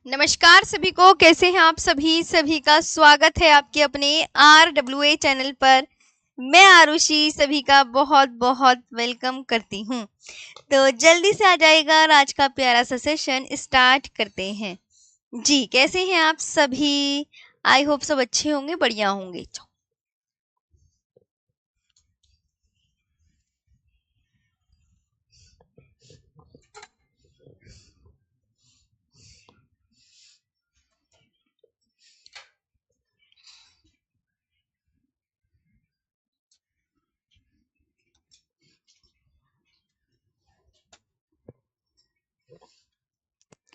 नमस्कार सभी को, कैसे हैं आप सभी? सभी का स्वागत है आपके अपने RWA चैनल पर। मैं आरुषि सभी का बहुत बहुत वेलकम करती हूँ। तो जल्दी से आ जाएगा और आज का प्यारा सा सेशन स्टार्ट करते हैं। जी, कैसे हैं आप सभी? आई होप सब अच्छे होंगे, बढ़िया होंगे।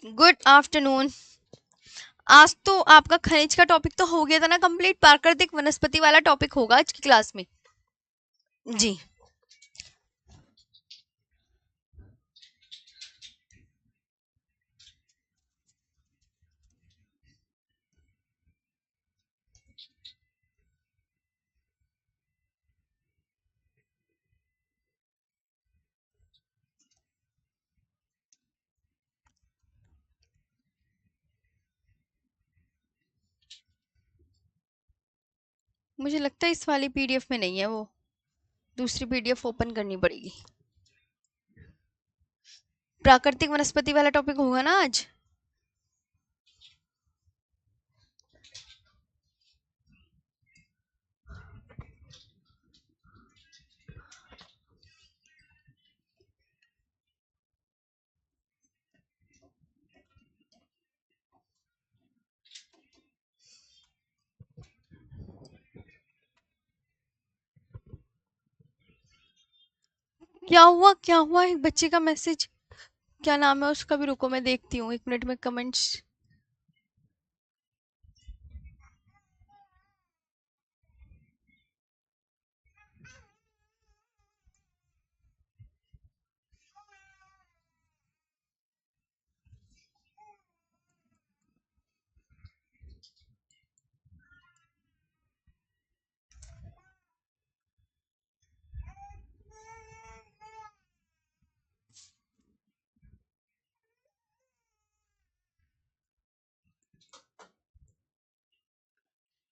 Good afternoon. आज तो आपका खनिज का टॉपिक तो हो गया था ना कंप्लीट। प्राकृतिक वनस्पति वाला टॉपिक होगा आज की क्लास में। जी, मुझे लगता है इस वाली पीडीएफ में नहीं है वो। दूसरी पीडीएफ ओपन करनी पड़ेगी। प्राकृतिक वनस्पति वाला टॉपिक होगा ना आज। क्या हुआ एक बच्चे का मैसेज। क्या नाम है उसका भी? रुको मैं देखती हूँ 1 मिनट में कमेंट्स।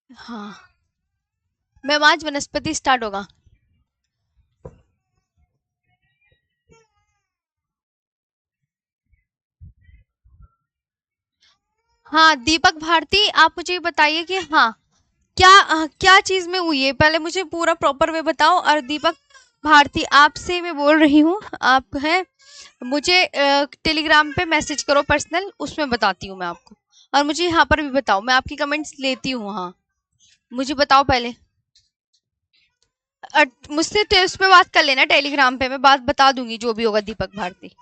हाँ, मैम आज वनस्पति स्टार्ट होगा। हाँ दीपक भारती, आप मुझे ये बताइए कि हाँ क्या चीज में हुई है, पहले मुझे पूरा प्रॉपर वे बताओ। और दीपक भारती, आपसे मैं बोल रही हूँ, आप हैं, मुझे टेलीग्राम पे मैसेज करो पर्सनल, उसमें बताती हूँ मैं आपको। और मुझे यहाँ पर भी बताओ, मैं आपकी कमेंट्स लेती हूँ। हाँ, मुझे बताओ पहले। मुझसे उस पे बात कर लेना टेलीग्राम पे, मैं बात बता दूंगी जो भी होगा दीपक भारती।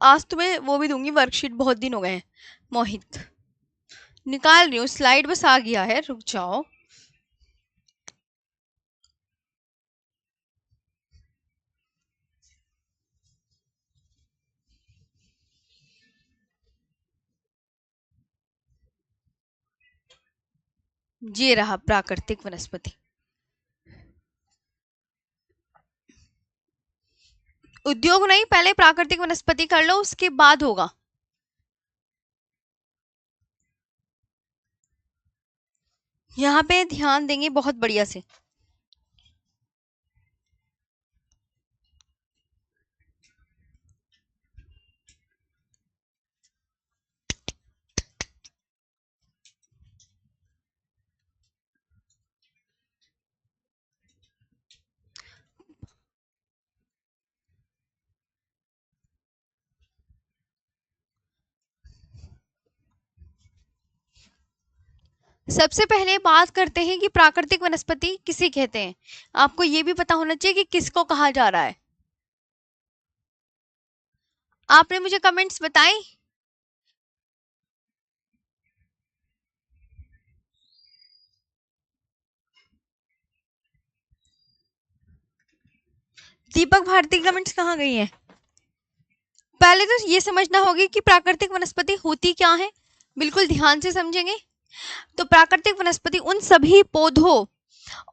आज तुम्हें वो भी दूंगी वर्कशीट, बहुत दिन हो गए हैं। मोहित, निकाल रही हूँ स्लाइड, बस आ गया है, रुक जाओ। ये रहा प्राकृतिक वनस्पति। उद्योग नहीं, पहले प्राकृतिक वनस्पति कर लो, उसके बाद होगा। यहाँ पे ध्यान देंगे बहुत बढ़िया से। सबसे पहले बात करते हैं कि प्राकृतिक वनस्पति किसे कहते हैं। आपको ये भी पता होना चाहिए कि किसको कहा जा रहा है। आपने मुझे कमेंट्स बताए। दीपक भारती कमेंट्स कहाँ गई है? पहले तो ये समझना होगी कि प्राकृतिक वनस्पति होती क्या है, बिल्कुल ध्यान से समझेंगे। तो प्राकृतिक वनस्पति उन सभी पौधों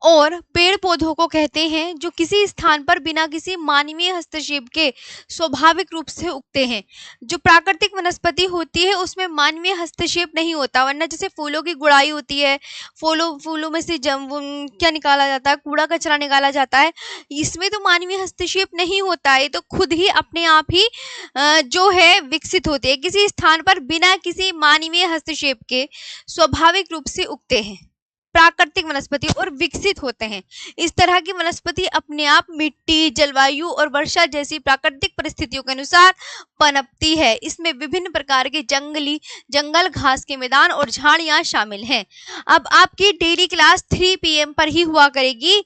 और पेड़ पौधों को कहते हैं जो किसी स्थान पर बिना किसी मानवीय हस्तक्षेप के स्वाभाविक रूप से उगते हैं। जो प्राकृतिक वनस्पति होती है उसमें मानवीय हस्तक्षेप नहीं होता, वरना जैसे फूलों की गुड़ाई होती है, फूलों फूलों में से क्या निकाला जाता है, कूड़ा कचरा निकाला जाता है, इसमें तो मानवीय हस्तक्षेप नहीं होता है, तो खुद ही अपने आप ही जो है विकसित होते हैं किसी स्थान पर बिना किसी मानवीय हस्तक्षेप के, स्वाभाविक रूप से उगते हैं प्राकृतिक वनस्पति और विकसित होते हैं। इस तरह की वनस्पति अपने आप मिट्टी, जलवायु और वर्षा जैसी प्राकृतिक परिस्थितियों के अनुसार पनपती है। इसमें विभिन्न प्रकार के जंगल, घास के मैदान और झाड़ियां शामिल हैं। अब आपकी डेली क्लास 3 PM पर ही हुआ करेगी,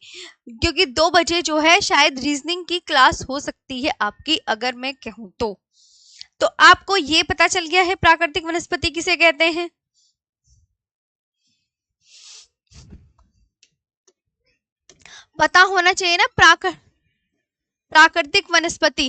क्योंकि 2 बजे जो है शायद रीजनिंग की क्लास हो सकती है आपकी, अगर मैं कहूँ तो आपको ये पता चल गया है प्राकृतिक वनस्पति किसे कहते हैं। पता होना चाहिए ना प्राकृतिक वनस्पति।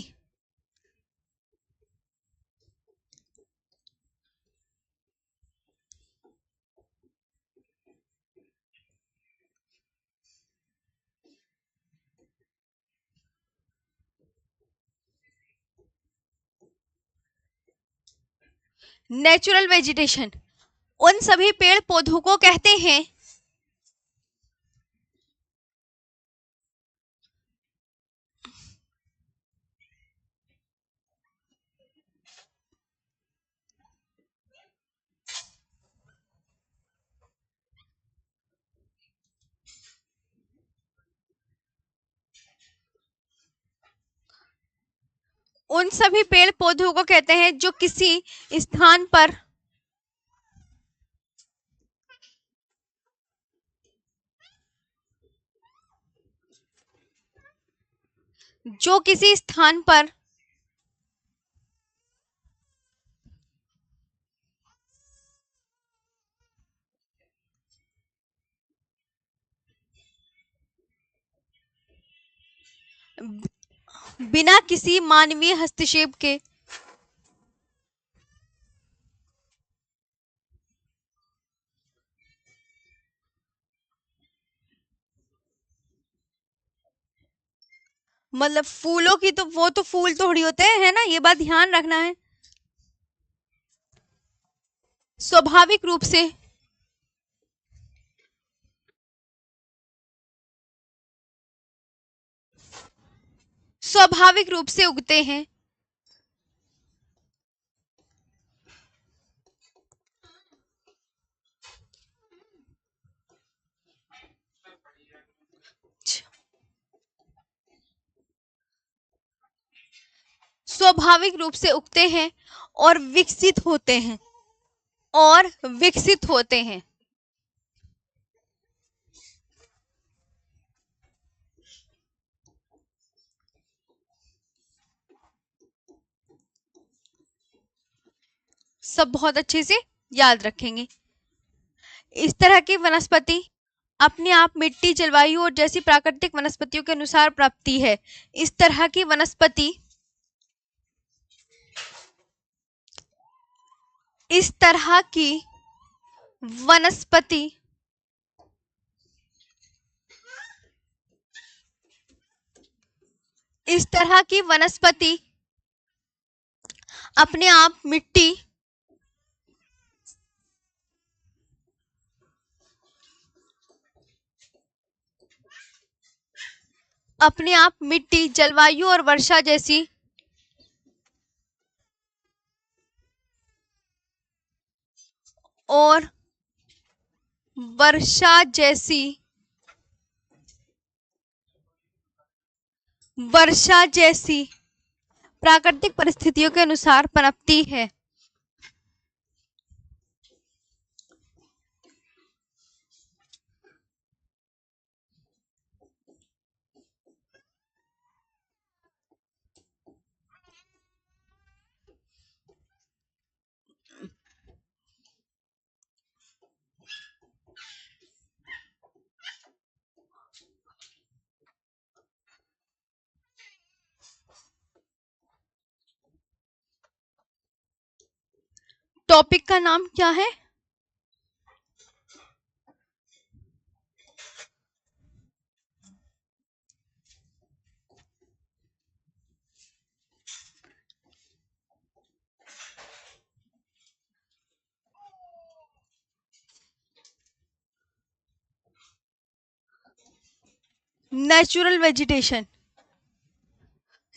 नेचुरल वेजिटेशन उन सभी पेड़ पौधों को कहते हैं उन सभी पेड़ पौधों को कहते हैं जो किसी स्थान पर जो किसी स्थान पर बिना किसी मानवीय हस्तक्षेप के मतलब फूलों की, तो वो तो फूल थोड़ी होते हैं, है ना, ये बात ध्यान रखना है। स्वाभाविक रूप से स्वाभाविक रूप से उगते हैं। स्वाभाविक रूप से उगते हैं और विकसित होते हैं और विकसित होते हैं। सब बहुत अच्छे से याद रखेंगे। इस तरह की वनस्पति अपने आप मिट्टी, जलवायु और जैसी प्राकृतिक वनस्पतियों के अनुसार प्राप्ति है। इस तरह की वनस्पति इस तरह की वनस्पति इस तरह की वनस्पति अपने आप मिट्टी, जलवायु और वर्षा जैसी और वर्षा जैसी प्राकृतिक परिस्थितियों के अनुसार पनपती है। टॉपिक का नाम क्या है? Natural vegetation.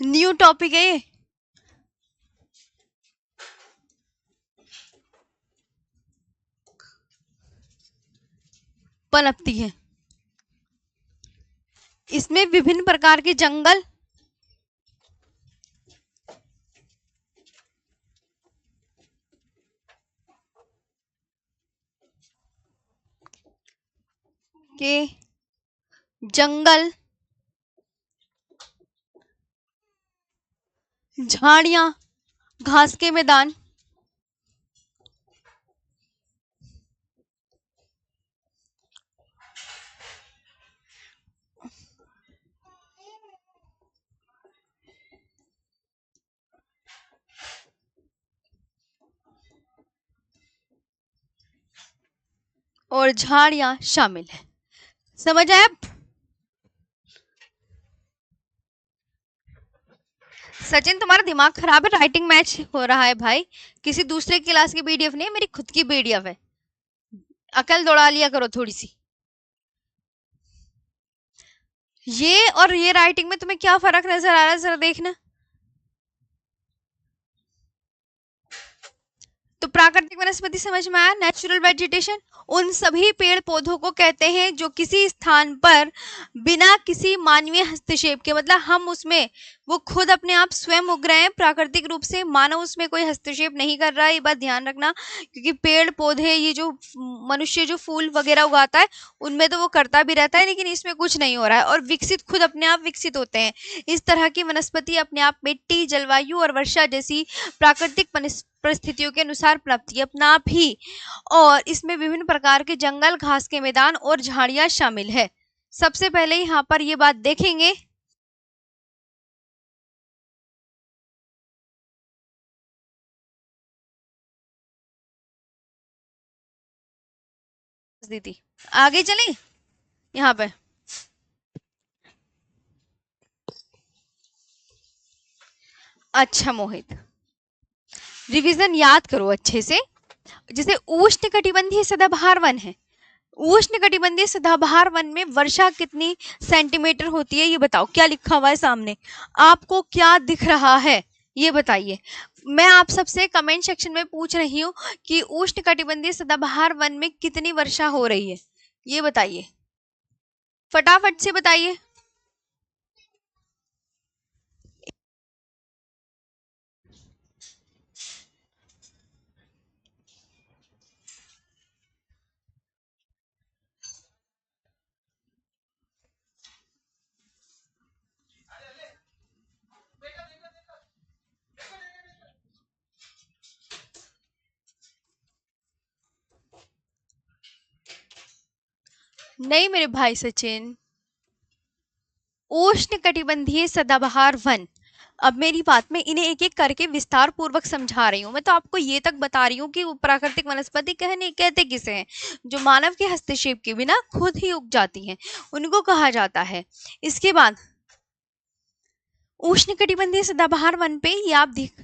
न्यू टॉपिक है ये। पनपती है। इसमें विभिन्न प्रकार के जंगल के जंगल, झाड़ियां, घास के मैदान, और झाड़ियां शामिल है। समझ आए अब? सचिन तुम्हारा दिमाग खराब है, राइटिंग मैच हो रहा है भाई। किसी दूसरे क्लास की पीडीएफ नहीं, मेरी खुद की पीडीएफ है। अकल दौड़ा लिया करो थोड़ी सी। ये और ये राइटिंग में तुम्हें क्या फर्क नजर आ रहा है, जरा देखना। तो प्राकृतिक वनस्पति समझ में आया। नेचुरल वेजिटेशन उन सभी पेड़ पौधों को कहते हैं जो किसी स्थान पर बिना किसी मानवीय हस्तक्षेप के, मतलब हम उसमें, वो खुद अपने आप स्वयं उग रहे हैं प्राकृतिक रूप से, मानव उसमें कोई हस्तक्षेप नहीं कर रहा है। ये बात ध्यान रखना, क्योंकि पेड़ पौधे, ये जो मनुष्य जो फूल वगैरह उगाता है उनमें तो वो करता भी रहता है, लेकिन इसमें कुछ नहीं हो रहा है। और विकसित खुद अपने आप विकसित होते हैं। इस तरह की वनस्पति अपने आप मिट्टी, जलवायु और वर्षा जैसी प्राकृतिक परिस्थितियों के अनुसार पनपती है अपना आप ही। और इसमें विभिन्न प्रकार के जंगल, घास के मैदान और झाड़ियां शामिल है। सबसे पहले यहाँ पर ये बात देखेंगे, दीदी आगे चले यहाँ पे। अच्छा मोहित, रिवीजन याद करो अच्छे से। जैसे उष्ण कटिबंधीय सदाबहार वन है, उष्ण कटिबंधीय सदाबहार वन में वर्षा कितनी सेंटीमीटर होती है, ये बताओ। क्या लिखा हुआ है सामने, आपको क्या दिख रहा है ये बताइए। मैं आप सबसे कमेंट सेक्शन में पूछ रही हूँ कि उष्ण कटिबंधीय सदाबहार वन में कितनी वर्षा हो रही है, ये बताइए, फटाफट से बताइए। नहीं मेरे भाई सचिन, उष्ण कटिबंधीय सदाबहार वन, अब मेरी बात में इन्हें एक एक करके विस्तार पूर्वक समझा रही हूँ। मैं तो आपको ये तक बता रही हूँ कि प्राकृतिक वनस्पति कहते किसे हैं, जो मानव के हस्तक्षेप के बिना खुद ही उग जाती हैं, उनको कहा जाता है। इसके बाद उष्ण कटिबंधीय सदाबहार वन पे ये आप देख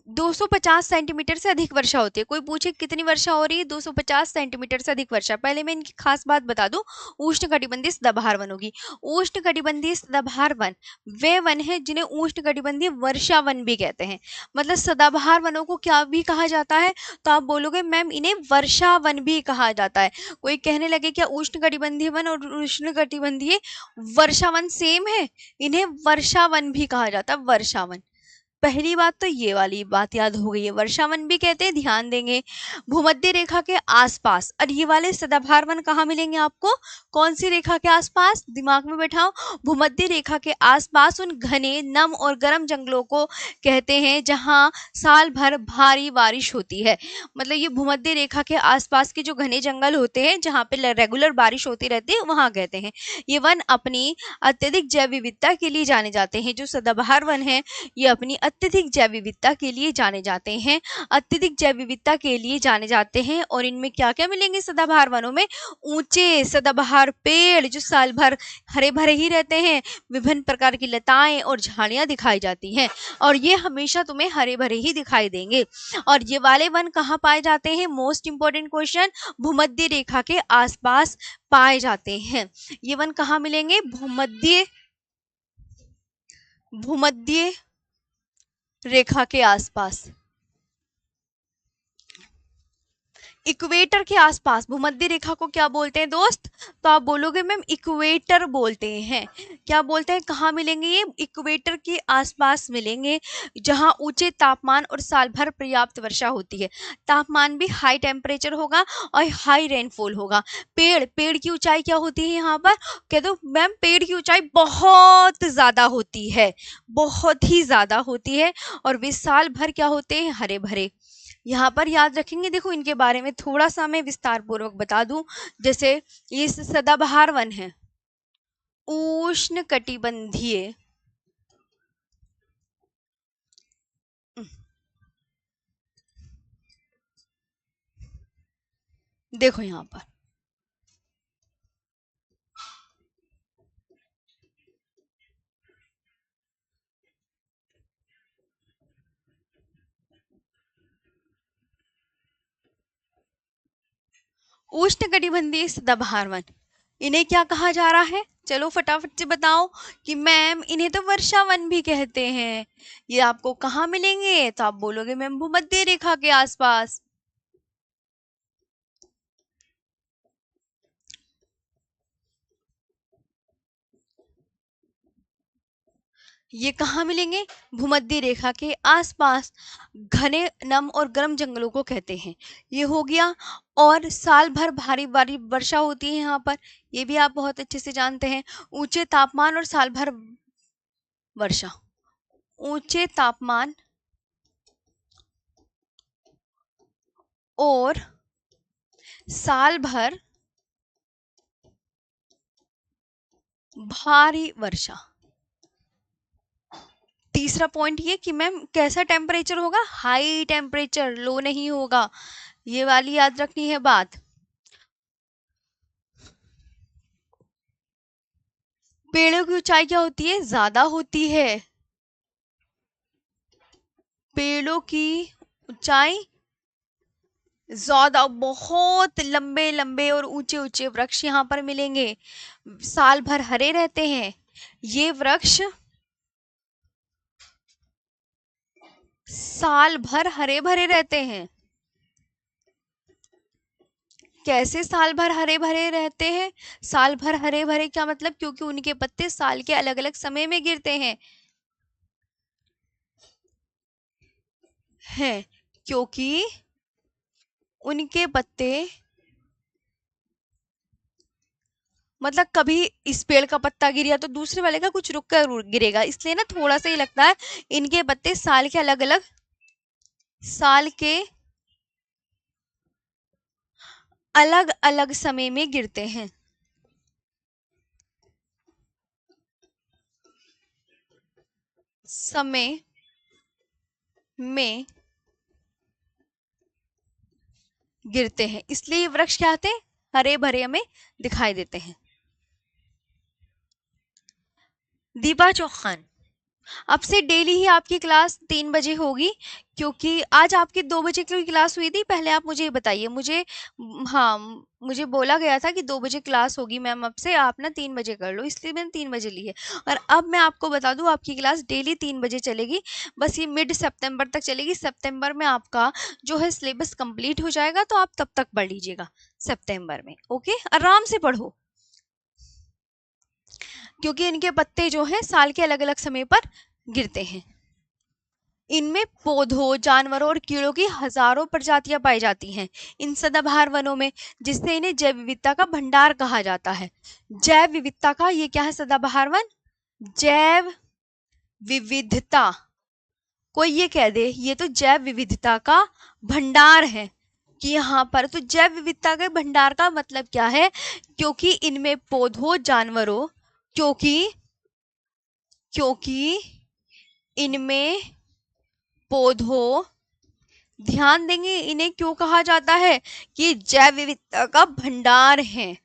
250 सेंटीमीटर से अधिक वर्षा होती है। कोई पूछे कितनी वर्षा हो रही है, 250 सेंटीमीटर से अधिक वर्षा। पहले मैं इनकी खास बात बता दूं, उष्ण कटिबंधीय सदाबहार वन होगी। उष्ण कटिबंधीय सदाबहार वन वे वन है जिन्हें उष्ण कटिबंधीय वर्षा वन भी कहते हैं। मतलब सदाबहार वनों को क्या भी कहा जाता है, तो आप बोलोगे मैम इन्हें वर्षा वन भी कहा जाता है। कोई कहने लगे क्या उष्ण कटिबंधीय वन और उष्ण कटिबंधीय वर्षा वन सेम है, इन्हें वर्षा वन भी कहा जाता है, वर्षा वन। पहली बात तो ये वाली बात याद हो गई है, वर्षावन भी कहते हैं, ध्यान देंगे। भूमध्य रेखा के आसपास, और ये वाले सदाबहार वन कहाँ मिलेंगे आपको, कौन सी रेखा के आसपास, दिमाग में बैठाओ। भूमध्य रेखा के आसपास उन घने, नम और गर्म जंगलों को कहते हैं जहाँ साल भर भारी बारिश होती है। मतलब ये भूमध्य रेखा के आसपास के जो घने जंगल होते हैं जहाँ पे रेगुलर बारिश होती रहती है, वहाँ कहते हैं। ये वन अपनी अत्यधिक जैव विविधता के लिए जाने जाते हैं। जो सदाबहार वन है ये अपनी अत्यधिक जैव विविधता के लिए जाने जाते हैं। अत्यधिक जैव विविधता के लिए जाने जाते हैं। और इनमें क्या क्या मिलेंगे सदाबहार वनों में? ऊंचे सदाबहार पेड़ जो साल भर हरे भरे ही रहते हैं, विभिन्न प्रकार की लताएं और झाड़ियां दिखाई जाती हैं, और ये हमेशा तुम्हें हरे भरे ही दिखाई देंगे। और ये वाले वन कहाँ पाए जाते हैं? मोस्ट इंपोर्टेंट क्वेश्चन, भूमध्य रेखा के आसपास पाए जाते हैं। ये वन कहाँ मिलेंगे? भूमध्य रेखा के आसपास, इक्वेटर के आसपास। भूमध्य रेखा को क्या बोलते हैं दोस्त? तो आप बोलोगे मैम इक्वेटर बोलते हैं। क्या बोलते हैं? कहाँ मिलेंगे ये? इक्वेटर के आसपास मिलेंगे, जहाँ ऊंचे तापमान और साल भर पर्याप्त वर्षा होती है। तापमान भी हाई टेम्परेचर होगा और हाई रेनफॉल होगा। पेड़ की ऊंचाई क्या होती है यहाँ पर? कह दो मैम, पेड़ की ऊंचाई बहुत ज्यादा होती है, बहुत ही ज्यादा होती है, और वे साल भर क्या होते हैं? हरे भरे। यहाँ पर याद रखेंगे। देखो इनके बारे में थोड़ा सा मैं विस्तार पूर्वक बता दूं। जैसे ये सदाबहार वन है, उष्ण कटिबंधीय, देखो यहाँ पर उष्णकटिबंधीय सदाबहार वन, इन्हें क्या कहा जा रहा है? चलो फटाफट से बताओ कि मैम इन्हें तो वर्षा वन भी कहते हैं। ये आपको कहाँ मिलेंगे? तो आप बोलोगे मैम भूमध्य रेखा के आसपास। ये कहाँ मिलेंगे? भूमध्य रेखा के आसपास। घने नम और गर्म जंगलों को कहते हैं, ये हो गया। और साल भर भारी भारी वर्षा होती है यहाँ पर, ये भी आप बहुत अच्छे से जानते हैं। ऊंचे तापमान और साल भर वर्षा, ऊंचे तापमान और साल भर भारी वर्षा। तीसरा पॉइंट ये कि मैम कैसा टेम्परेचर होगा? हाई टेम्परेचर, लो नहीं होगा। ये वाली याद रखनी है बात। पेड़ों की ऊंचाई क्या होती है? ज्यादा होती है। पेड़ों की ऊंचाई ज्यादा, बहुत लंबे लंबे और ऊंचे ऊंचे वृक्ष यहाँ पर मिलेंगे, साल भर हरे रहते हैं ये वृक्ष, साल भर हरे भरे रहते हैं। कैसे साल भर हरे भरे रहते हैं? साल भर हरे भरे क्या मतलब? क्योंकि उनके पत्ते साल के अलग अलग समय में गिरते हैं क्योंकि उनके पत्ते, मतलब कभी इस पेड़ का पत्ता गिरा तो दूसरे वाले का कुछ रुक कर गिरेगा, इसलिए ना थोड़ा सा ही लगता है। इनके पत्ते साल के अलग अलग समय में गिरते हैं। समय में गिरते हैं, इसलिए ये वृक्ष क्या होते हैं? हरे भरे हमें दिखाई देते हैं। दीपा चौहान, अब से डेली ही आपकी क्लास 3 बजे होगी, क्योंकि आज आपकी 2 बजे की क्लास हुई थी। पहले आप मुझे बताइए, हाँ मुझे बोला गया था कि 2 बजे क्लास होगी मैम, अब से आप ना 3 बजे कर लो, इसलिए मैंने 3 बजे ली है। और अब मैं आपको बता दूं, आपकी क्लास डेली 3 बजे चलेगी, बस ये मिड सितंबर तक चलेगी। सितंबर में आपका जो है सिलेबस कंप्लीट हो जाएगा, तो आप तब तक पढ़ लीजिएगा सितंबर में। ओके, आराम से पढ़ो, क्योंकि इनके पत्ते जो हैं साल के अलग अलग समय पर गिरते हैं। इनमें पौधों, जानवरों और कीड़ों की हजारों प्रजातियां पाई जाती हैं इन सदाबहार वनों में, जिससे इन्हें जैव विविधता का भंडार कहा जाता है। जैव विविधता का ये क्या है? सदाबहार वन जैव विविधता, कोई ये कह दे ये तो जैव विविधता का भंडार है कि यहाँ पर, तो जैव विविधता के भंडार का मतलब क्या है? क्योंकि इनमें पौधों, जानवरों, क्योंकि इनमें पौधों, ध्यान देंगे इन्हें क्यों कहा जाता है कि जैव विविधता का भंडार है।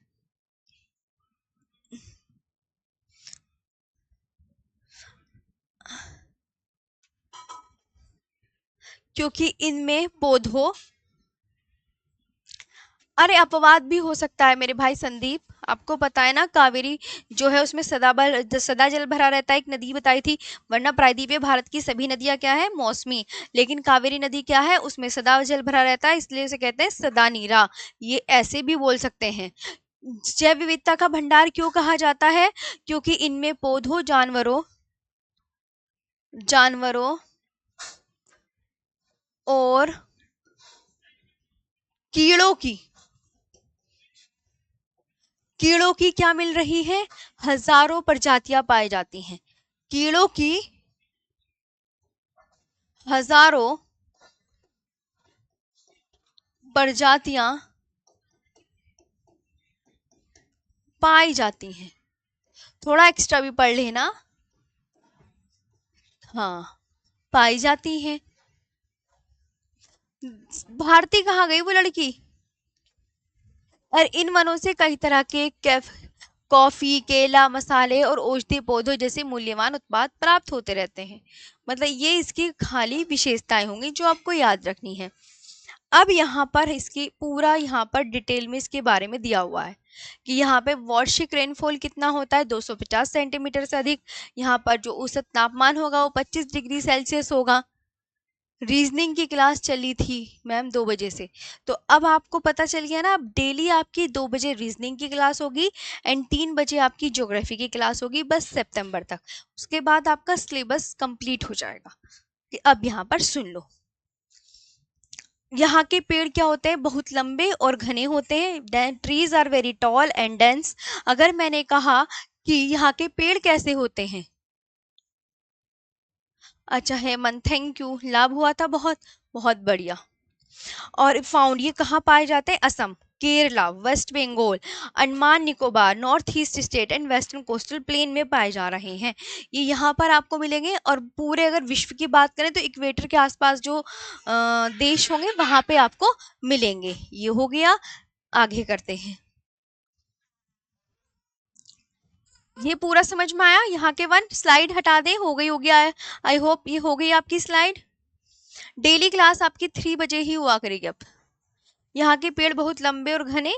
क्योंकि इनमें पौधों, अरे अपवाद भी हो सकता है मेरे भाई संदीप, आपको पता है ना कावेरी जो है उसमें सदा जल भरा रहता है, एक नदी बताई थी। वरना प्रायद्वीपीय भारत की सभी नदियां क्या है, मौसमी, लेकिन कावेरी नदी क्या है, उसमें सदा जल भरा रहता है, इसलिए उसे कहते हैं सदा नीरा। ये ऐसे भी बोल सकते हैं। जैव विविधता का भंडार क्यों कहा जाता है, क्योंकि इनमें पौधों, जानवरों और कीड़ों की कीड़ों की क्या मिल रही है, हजारों प्रजातियां पाई जाती हैं। कीड़ों की हजारों प्रजातियां पाई जाती हैं। थोड़ा एक्स्ट्रा भी पढ़ लेना। हाँ, पाई जाती हैं। भारती कहाँ गई वो लड़की। और इन वनों से कई तरह के कॉफी, केला, मसाले और औषधीय पौधों जैसे मूल्यवान उत्पाद प्राप्त होते रहते हैं। मतलब ये इसकी खाली विशेषताएं होंगी जो आपको याद रखनी है। अब यहाँ पर इसकी पूरा यहाँ पर डिटेल में इसके बारे में दिया हुआ है कि यहाँ पे वार्षिक रेनफॉल कितना होता है, 250 सेंटीमीटर से अधिक। यहाँ पर जो औसत तापमान होगा वो 25 डिग्री सेल्सियस होगा। रीजनिंग की क्लास चली थी मैम 2 बजे से, तो अब आपको पता चल गया ना। अब डेली आपकी 2 बजे रीजनिंग की क्लास होगी एंड 3 बजे आपकी ज्योग्राफी की क्लास होगी, बस सितंबर तक। उसके बाद आपका सिलेबस कंप्लीट हो जाएगा। कि अब यहाँ पर सुन लो, यहाँ के पेड़ क्या होते हैं, बहुत लंबे और घने होते हैं। Trees are very tall and dense. अगर मैंने कहा कि यहाँ के पेड़ कैसे होते हैं, अच्छा हेमंत, थैंक यू, लाभ हुआ था बहुत, बहुत बढ़िया। और फाउंड ये कहाँ पाए जाते हैं, Assam, Kerala, West Bengal, Andaman Nicobar, north east state and western coastal plain में पाए जा रहे हैं। ये यहाँ पर आपको मिलेंगे। और पूरे अगर विश्व की बात करें तो इक्वेटर के आसपास जो देश होंगे वहां पे आपको मिलेंगे। ये हो गया। आगे करते हैं। ये पूरा समझ में आया। यहाँ के वन स्लाइड हटा दें, हो गई होगी। आई होप ये हो गई आपकी स्लाइड। डेली क्लास आपकी 3 बजे ही हुआ करेगी अब। यहाँ के पेड़ बहुत लंबे और घने,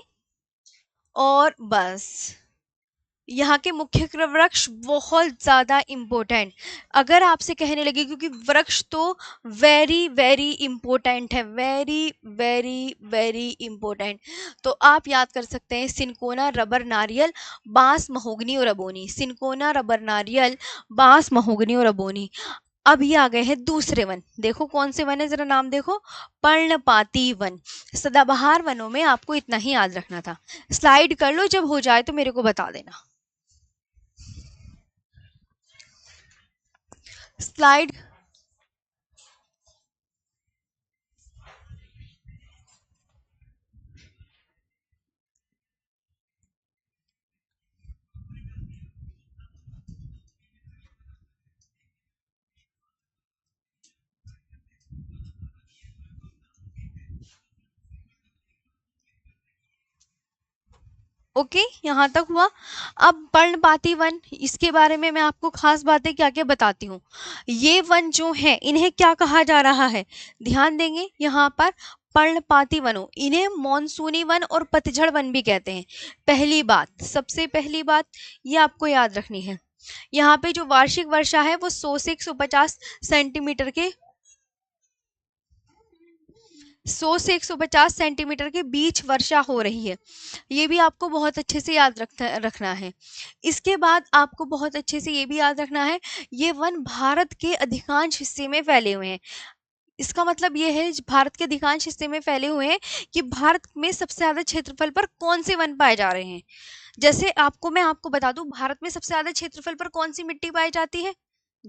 और बस यहाँ के मुख्य वृक्ष बहुत ज्यादा इम्पोर्टेंट। अगर आपसे कहने लगे, क्योंकि वृक्ष तो वेरी वेरी इम्पोर्टेंट है, वेरी वेरी वेरी इम्पोर्टेंट। तो आप याद कर सकते हैं सिनकोना, रबर, नारियल, बांस, महोगनी और अबोनी। सिनकोना, रबर, नारियल, बांस, महोगनी और अबोनी। अब ये आ गए हैं दूसरे वन। देखो कौन से वन है, जरा नाम देखो। पर्णपाती वन। सदाबहार वनों में आपको इतना ही याद रखना था। स्लाइड कर लो, जब हो जाए तो मेरे को बता देना। स्लाइड। ओके, यहाँ तक हुआ। अब पर्णपाती वन, इसके बारे में मैं आपको खास बातें क्या क्या बताती हूँ। ये वन जो है इन्हें क्या कहा जा रहा है, ध्यान देंगे यहाँ पर। पर्णपाती वनों, इन्हें मॉनसूनी वन और पतझड़ वन भी कहते हैं। पहली बात, सबसे पहली बात ये आपको याद रखनी है, यहाँ पे जो वार्षिक वर्षा है वो 100 से 150 सेंटीमीटर के 100 से 150 सेंटीमीटर के बीच वर्षा हो रही है। ये भी आपको बहुत अच्छे से याद रखना है। इसके बाद आपको बहुत अच्छे से ये भी याद रखना है, ये वन भारत के अधिकांश हिस्से में फैले हुए हैं। इसका मतलब ये है भारत के अधिकांश हिस्से में फैले हुए हैं कि भारत में सबसे ज्यादा क्षेत्रफल पर कौन से वन पाए जा रहे हैं। जैसे मैं आपको बता दूं, भारत में सबसे ज्यादा क्षेत्रफल पर कौन सी मिट्टी पाई जाती है,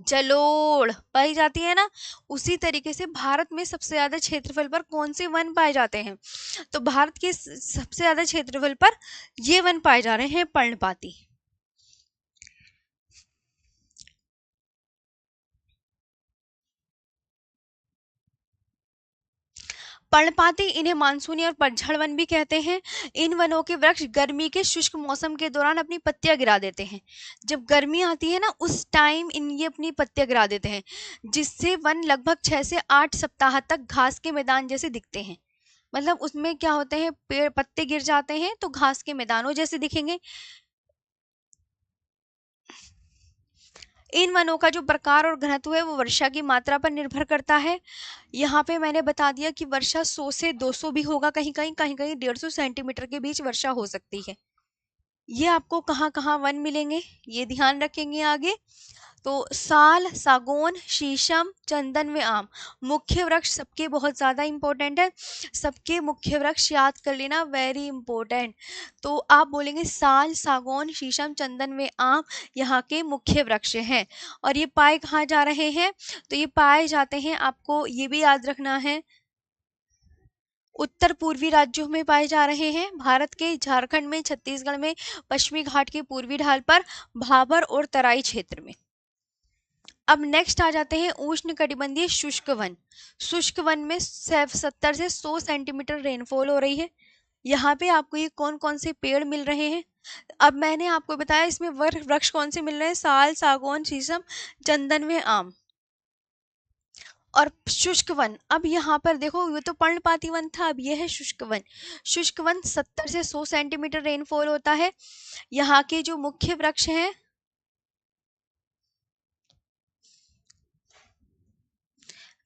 जलोढ़ पाई जाती है ना। उसी तरीके से भारत में सबसे ज्यादा क्षेत्रफल पर कौन से वन पाए जाते हैं, तो भारत के सबसे ज्यादा क्षेत्रफल पर ये वन पाए जा रहे हैं, पर्णपाती। पर्णपाती, इन्हें मानसूनी और पतझड़ वन भी कहते हैं। इन वनों के वृक्ष गर्मी के शुष्क मौसम के दौरान अपनी पत्तियां गिरा देते हैं। जब गर्मी आती है ना, उस टाइम ये अपनी पत्तियां गिरा देते हैं, जिससे वन लगभग 6 से 8 सप्ताह तक घास के मैदान जैसे दिखते हैं। मतलब उसमें क्या होते हैं, पेड़ पत्ते गिर जाते हैं तो घास के मैदानों जैसे दिखेंगे। इन वनों का जो प्रकार और घनत्व है वो वर्षा की मात्रा पर निर्भर करता है। यहाँ पे मैंने बता दिया कि वर्षा 100 से 200 भी होगा, कहीं कहीं 150 सेंटीमीटर के बीच वर्षा हो सकती है। ये आपको कहाँ कहाँ वन मिलेंगे ये ध्यान रखेंगे आगे। तो साल, सागौन, शीशम, चंदन व आम मुख्य वृक्ष सबके बहुत ज्यादा इंपॉर्टेंट है। सबके मुख्य वृक्ष याद कर लेना, वेरी इंपॉर्टेंट। तो आप बोलेंगे साल, सागौन, शीशम, चंदन व आम यहाँ के मुख्य वृक्ष हैं। और ये पाए कहाँ जा रहे हैं, तो ये पाए जाते हैं, आपको ये भी याद रखना है, उत्तर पूर्वी राज्यों में पाए जा रहे हैं। भारत के झारखंड में, छत्तीसगढ़ में, पश्चिमी घाट के पूर्वी ढाल पर, भाबर और तराई क्षेत्र में। अब नेक्स्ट आ जाते हैं उष्ण कटिबंधीय शुष्क वन। शुष्क वन में 70 से 100 सेंटीमीटर रेनफॉल हो रही है। यहाँ पे आपको ये कौन कौन से पेड़ मिल रहे हैं, अब मैंने आपको बताया इसमें वृक्ष कौन से मिल रहे हैं, साल, सागौन, शीशम, चंदन व आम। और शुष्क वन, अब यहाँ पर देखो, ये तो पर्णपाती वन था, अब ये है शुष्क वन। शुष्क वन 70 से 100 सेंटीमीटर रेनफॉल होता है। यहाँ के जो मुख्य वृक्ष हैं,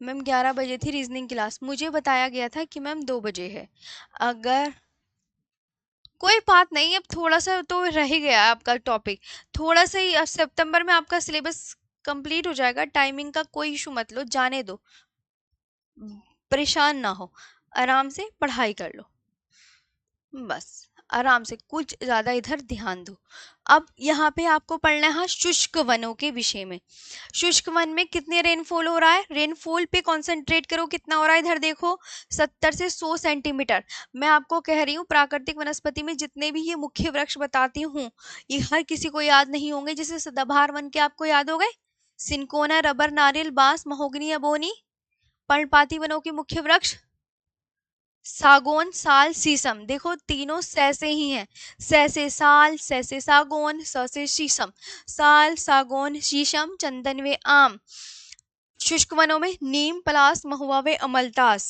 मैम 11 बजे थी रीजनिंग क्लास, मुझे बताया गया था कि मैम 2 बजे है। अगर कोई बात नहीं, अब थोड़ा सा तो रह ही गया आपका टॉपिक, थोड़ा सा ही, सितंबर में आपका सिलेबस कंप्लीट हो जाएगा। टाइमिंग का कोई इशू मत लो, जाने दो, परेशान ना हो, आराम से पढ़ाई कर लो, बस आराम से, कुछ ज्यादा इधर ध्यान दो। अब यहाँ पे आपको पढ़ना है शुष्क वनों के विषय में। शुष्क वन में कितने रेनफॉल हो रहा है, रेनफॉल पे कंसंट्रेट करो, कितना हो रहा है इधर देखो, 70 से 100 सेंटीमीटर। मैं आपको कह रही हूँ प्राकृतिक वनस्पति में जितने भी ये मुख्य वृक्ष बताती हूँ, ये हर किसी को याद नहीं होंगे। जैसे सदाबहार वन के आपको याद हो गए, सिनकोना, रबर, नारियल, बांस, महोगनी, अबोनी। पर्णपाती वनों के मुख्य वृक्ष सागौन, साल, शीशम। देखो तीनों से ही हैं, से साल, से सागौन, से शीशम। साल, सागौन, शीशम, चंदन व आम। शुष्क वनों में नीम, पलास, महुआ व अमलतास।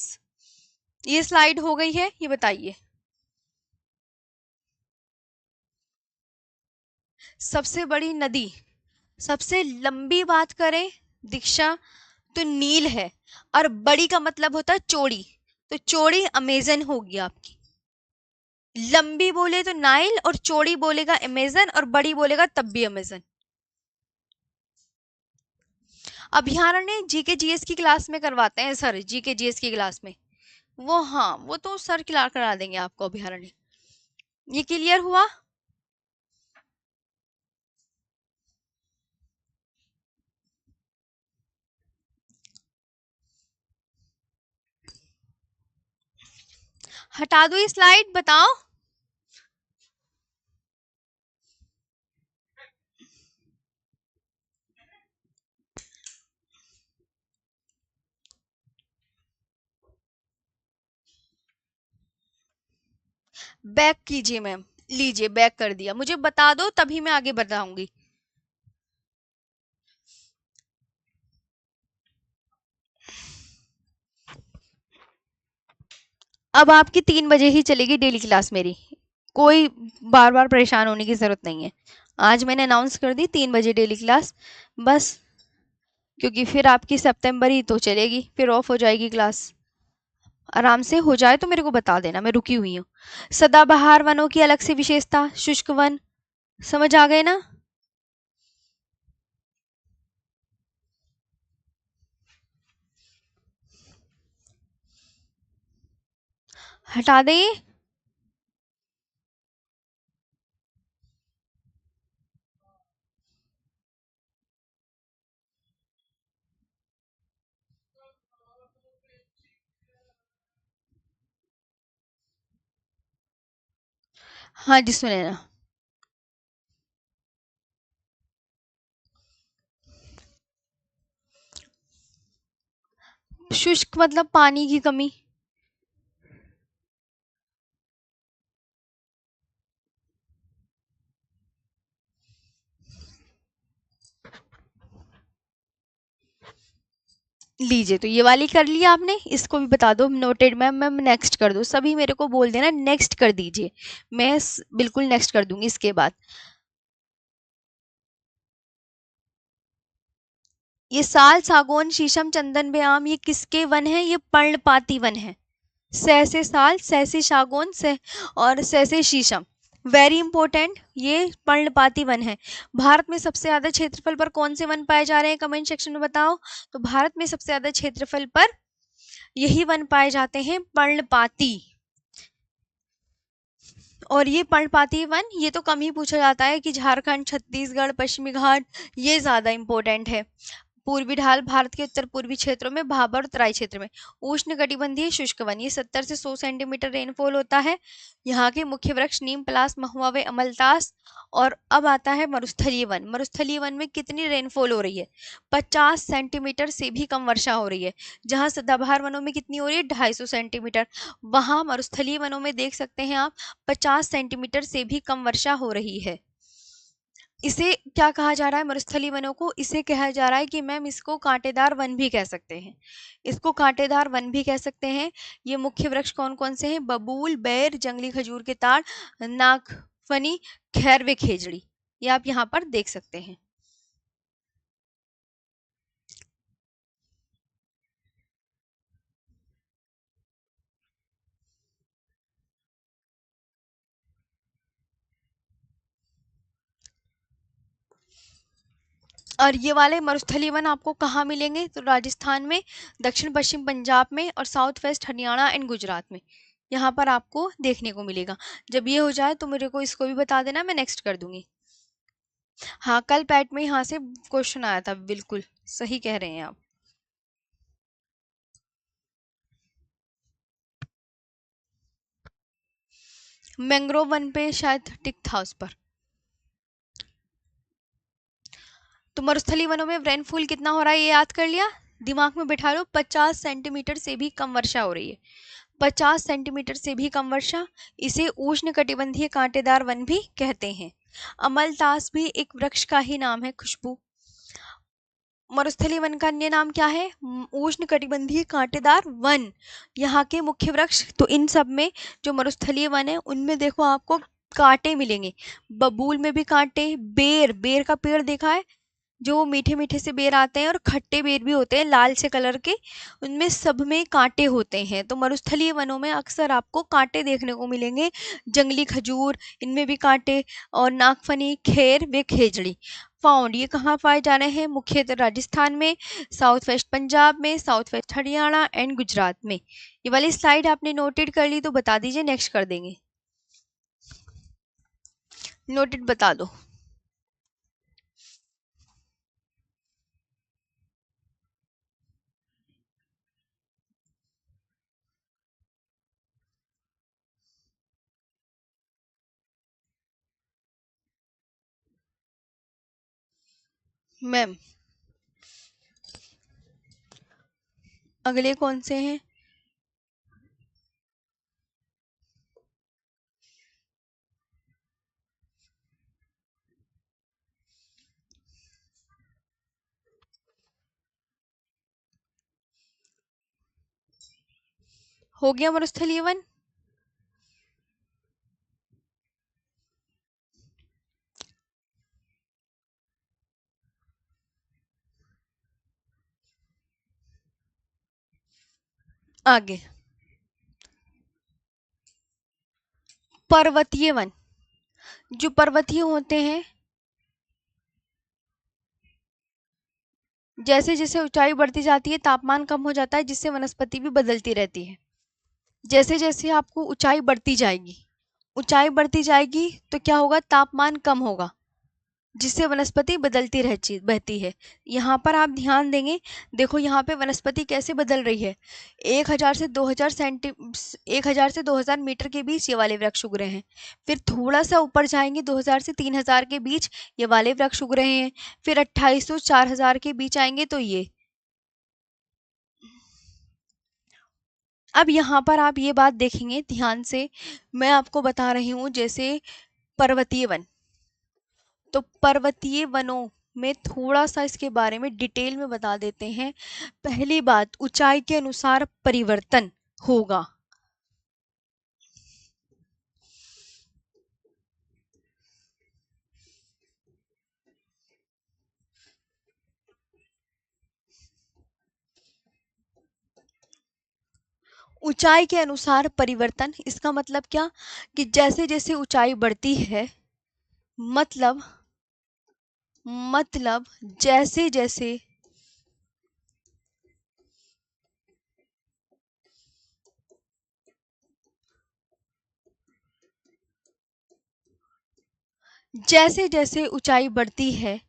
ये स्लाइड हो गई है, ये बताइए। सबसे बड़ी नदी, सबसे लंबी बात करें दीक्षा, तो नील है। और बड़ी का मतलब होता है चौड़ी, तो चौड़ी अमेजन होगी आपकी। लंबी बोले तो नाइल, और चौड़ी बोलेगा अमेजन, और बड़ी बोलेगा तब भी अमेजन। अभ्यारण्य जीके जीएस की क्लास में करवाते हैं सर, जीके जीएस की क्लास में वो, हाँ वो तो सर क्लियर करा देंगे आपको अभ्यारण्य। ये क्लियर हुआ। हटा दो ये स्लाइड, बताओ। बैक कीजिए मैम, लीजिए बैक कर दिया, मुझे बता दो तभी मैं आगे बताऊंगी। अब आपकी 3 बजे ही चलेगी डेली क्लास मेरी, कोई बार बार परेशान होने की जरूरत नहीं है। आज मैंने अनाउंस कर दी 3 बजे डेली क्लास, बस, क्योंकि फिर आपकी सितंबर ही तो चलेगी, फिर ऑफ हो जाएगी क्लास। आराम से हो जाए तो मेरे को बता देना, मैं रुकी हुई हूँ। सदाबहार वनों की अलग से विशेषता, शुष्क वन, समझ आ गए ना। हटा दे। हाँ जी सुने ना। शुष्क मतलब पानी की कमी, लीजिए, तो ये वाली कर ली आपने, इसको भी बता दो नोटेड मैम नेक्स्ट कर दो, सभी मेरे को बोल देना नेक्स्ट कर दीजिए, मैं बिल्कुल नेक्स्ट कर दूंगी इसके बाद। ये साल, सागौन, शीशम, चंदन, बेआम, ये किसके वन है? ये पर्णपाती वन है। सै से साल, सै से सागौन, सै और सै से शीशम, वेरी इंपॉर्टेंट, ये पर्णपाती वन है। भारत में सबसे ज्यादा क्षेत्रफल पर कौन से वन पाए जा रहे हैं? कमेंट सेक्शन में बताओ। तो भारत में सबसे ज्यादा क्षेत्रफल पर यही वन पाए जाते हैं, पर्णपाती। और ये पर्णपाती वन, ये तो कम ही पूछा जाता है कि झारखंड, छत्तीसगढ़, पश्चिमी घाट, ये ज्यादा इंपॉर्टेंट है। पूर्वी ढाल, भारत के उत्तर पूर्वी क्षेत्रों में, भाबर और तराई क्षेत्र में। उष्णकटिबंधीय शुष्क वन, ये 70 से 100 सेंटीमीटर रेनफॉल होता है। यहाँ के मुख्य वृक्ष नीम, पलास, महुआ व अमलतास। और अब आता है मरुस्थलीय वन। मरुस्थलीय वन में कितनी रेनफॉल हो रही है? 50 सेंटीमीटर से भी कम वर्षा हो रही है। जहाँ सदाबहार वनों में कितनी हो रही है? 250 सेंटीमीटर। वहाँ मरुस्थलीय वनों में देख सकते हैं आप 50 सेंटीमीटर से भी कम वर्षा हो रही है। इसे क्या कहा जा रहा है? मरुस्थलीय वनों को इसे कहा जा रहा है कि मैम इसको कांटेदार वन भी कह सकते हैं, इसको कांटेदार वन भी कह सकते हैं। ये मुख्य वृक्ष कौन कौन से हैं? बबूल, बेर, जंगली खजूर के ताड़, नागफनी, खैर व खेजड़ी, ये आप यहाँ पर देख सकते हैं। और ये वाले मरुस्थलीय वन आपको कहाँ मिलेंगे? तो राजस्थान में, दक्षिण पश्चिम पंजाब में और south west Haryana and Gujarat में, यहाँ पर आपको देखने को मिलेगा। जब ये हो जाए तो मेरे को इसको भी बता देना, मैं नेक्स्ट कर दूंगी। हाँ, कल पैट में यहाँ से क्वेश्चन आया था, बिल्कुल सही कह रहे हैं आप। मैंग्रोव वन पे शायद टिक था उस पर। तो मरुस्थलीय वनों में रेनफॉल कितना हो रहा है ये याद कर लिया, दिमाग में बिठा लो। 50 सेंटीमीटर से भी कम वर्षा हो रही है, 50 सेंटीमीटर से भी कम वर्षा। इसे उष्णकटिबंधीय कांटेदार वन भी कहते हैं। अमलतास भी एक वृक्ष का ही नाम है, खुशबू। मरुस्थलीय वन का अन्य नाम क्या है? उष्णकटिबंधीय कांटेदार वन। यहाँ के मुख्य वृक्ष, तो इन सब में जो मरुस्थलीय वन है उनमें देखो आपको कांटे मिलेंगे। बबूल में भी कांटे, बेर, बेर का पेड़ देखा है? जो मीठे मीठे से बेर आते हैं और खट्टे बेर भी होते हैं लाल से कलर के, उनमें सब में कांटे होते हैं। तो मरुस्थलीय वनों में अक्सर आपको कांटे देखने को मिलेंगे। जंगली खजूर, इनमें भी कांटे, और नागफनी, खेर व खेजड़ी फाउंड, ये कहाँ पाए जा रहे हैं? मुख्यतः राजस्थान में, साउथ वेस्ट पंजाब में, south west Haryana and Gujarat में। ये वाली स्लाइड आपने नोटेड कर ली तो बता दीजिए, नेक्स्ट कर देंगे। नोटेड बता दो। मैम अगले कौन से हैं? हो गया मरुस्थलीय वन। आगे, पर्वतीय वन। जो पर्वतीय होते हैं, जैसे जैसे ऊंचाई बढ़ती जाती है तापमान कम हो जाता है, जिससे वनस्पति भी बदलती रहती है। जैसे जैसे आपको ऊंचाई बढ़ती जाएगी, ऊंचाई बढ़ती जाएगी तो क्या होगा? तापमान कम होगा, जिससे वनस्पति बदलती रहती बहती है। यहाँ पर आप ध्यान देंगे, देखो यहाँ पे वनस्पति कैसे बदल रही है। 1000 से 2000 मीटर के बीच ये वाले वृक्ष उग रहे हैं। फिर थोड़ा सा ऊपर जाएंगे, 2000 से 3000 के बीच ये वाले वृक्ष उग रहे हैं। फिर 2800 4000 के बीच आएंगे तो ये। अब यहाँ पर आप ये बात देखेंगे ध्यान से, मैं आपको बता रही हूँ, जैसे पर्वतीय वन, तो पर्वतीय वनों में थोड़ा सा इसके बारे में डिटेल में बता देते हैं। पहली बात, ऊंचाई के अनुसार परिवर्तन होगा। ऊंचाई के अनुसार परिवर्तन, इसका मतलब क्या कि जैसे जैसे ऊंचाई बढ़ती है, मतलब मतलब जैसे जैसे जैसे जैसे ऊंचाई बढ़ती है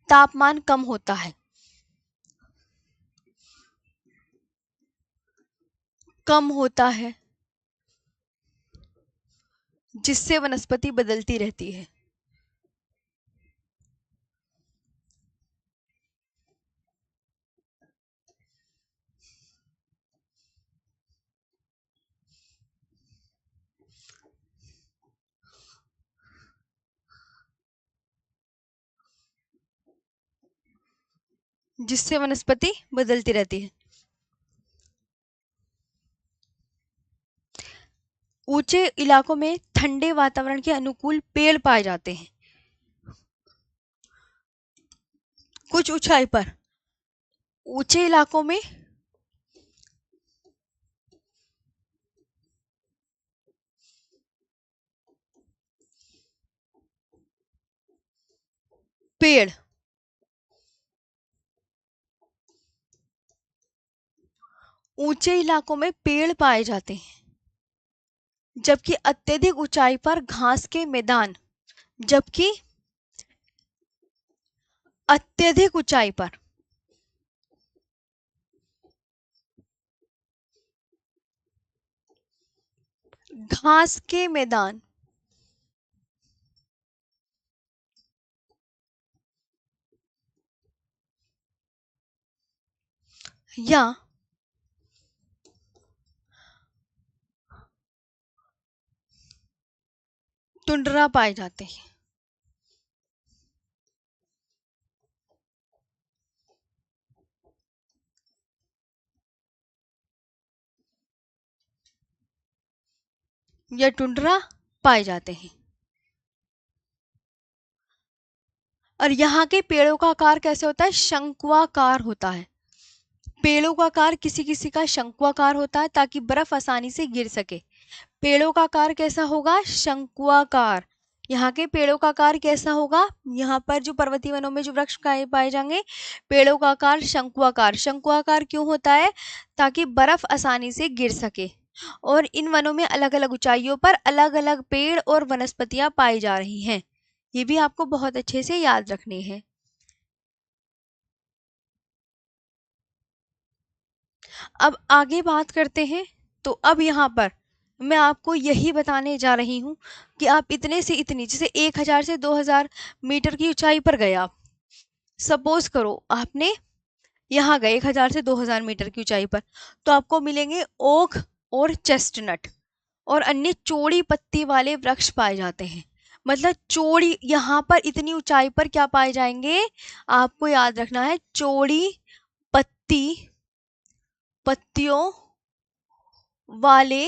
तापमान कम होता है, कम होता है, जिससे वनस्पति बदलती रहती है। जिससे वनस्पति बदलती रहती है। ऊंचे इलाकों में ठंडे वातावरण के अनुकूल पेड़ पाए जाते हैं। कुछ ऊंचाई पर ऊंचे इलाकों में पेड़ ऊंचे इलाकों में पेड़ पाए जाते हैं, जबकि अत्यधिक ऊंचाई पर घास के मैदान जबकि अत्यधिक ऊंचाई पर घास के मैदान या टुंड्रा पाए जाते हैं। या टुंड्रा पाए जाते हैं। और यहाँ के पेड़ों का आकार कैसे होता है? शंक्वाकार होता है। पेड़ों का आकार किसी किसी का शंक्वाकार होता है ताकि बर्फ आसानी से गिर सके। पेड़ों का आकार कैसा होगा? शंक्वाकार। यहाँ के पेड़ों का आकार कैसा होगा? यहाँ पर जो पर्वतीय वनों में जो वृक्ष पाए जाएंगे, पेड़ों का आकार शंक्वाकार। शंक्वाकार क्यों होता है? ताकि बर्फ आसानी से गिर सके। और इन वनों में अलग अलग ऊंचाइयों पर अलग अलग पेड़ और वनस्पतियां पाई जा रही हैं। ये भी आपको बहुत अच्छे से याद रखने हैं। अब आगे बात करते हैं। तो अब यहाँ पर मैं आपको यही बताने जा रही हूँ कि आप इतने से इतनी, जैसे 1000 से 2000 मीटर की ऊंचाई पर गए आप, सपोज करो आपने यहाँ गए 1000 से 2000 मीटर की ऊंचाई पर, तो आपको मिलेंगे ओक और चेस्टनट और अन्य चौड़ी पत्ती वाले वृक्ष पाए जाते हैं। मतलब चौड़ी, यहाँ पर इतनी ऊंचाई पर क्या पाए जाएंगे? आपको याद रखना है, चौड़ी पत्तियों वाले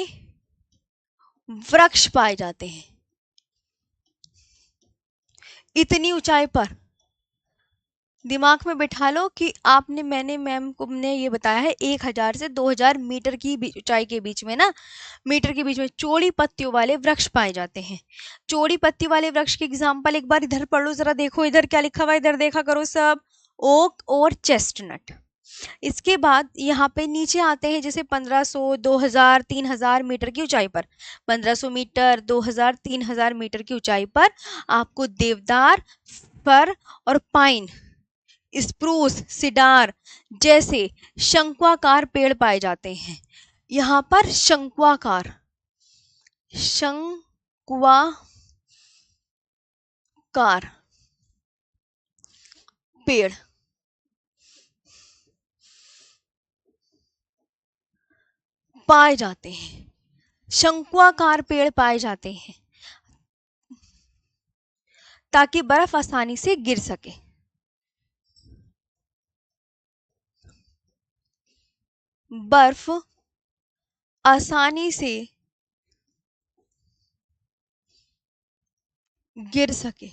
वृक्ष पाए जाते हैं। इतनी ऊंचाई पर दिमाग में बिठा लो कि आपने मैम को ने ये बताया है 1000 से 2000 मीटर की ऊंचाई के बीच में ना, मीटर के बीच में चौड़ी पत्तियों वाले वृक्ष पाए जाते हैं। चौड़ी पत्ती वाले वृक्ष के एग्जाम्पल एक बार इधर पढ़ लो जरा, देखो इधर क्या लिखा हुआ है, इधर देखा करो सब, ओक और चेस्टनट। इसके बाद यहाँ पे नीचे आते हैं, जैसे 1500, 2000, 3000 मीटर की ऊंचाई पर, 1500 मीटर, 2000, 3000 मीटर की ऊंचाई पर आपको देवदार, फर और पाइन, स्प्रूस, सिडार जैसे शंक्वाकार पेड़ पाए जाते हैं। यहाँ पर शंक्वाकार पेड़ पाए जाते हैं। शंक्वाकार पेड़ पाए जाते हैं। ताकि बर्फ आसानी से गिर सके। बर्फ आसानी से गिर सके,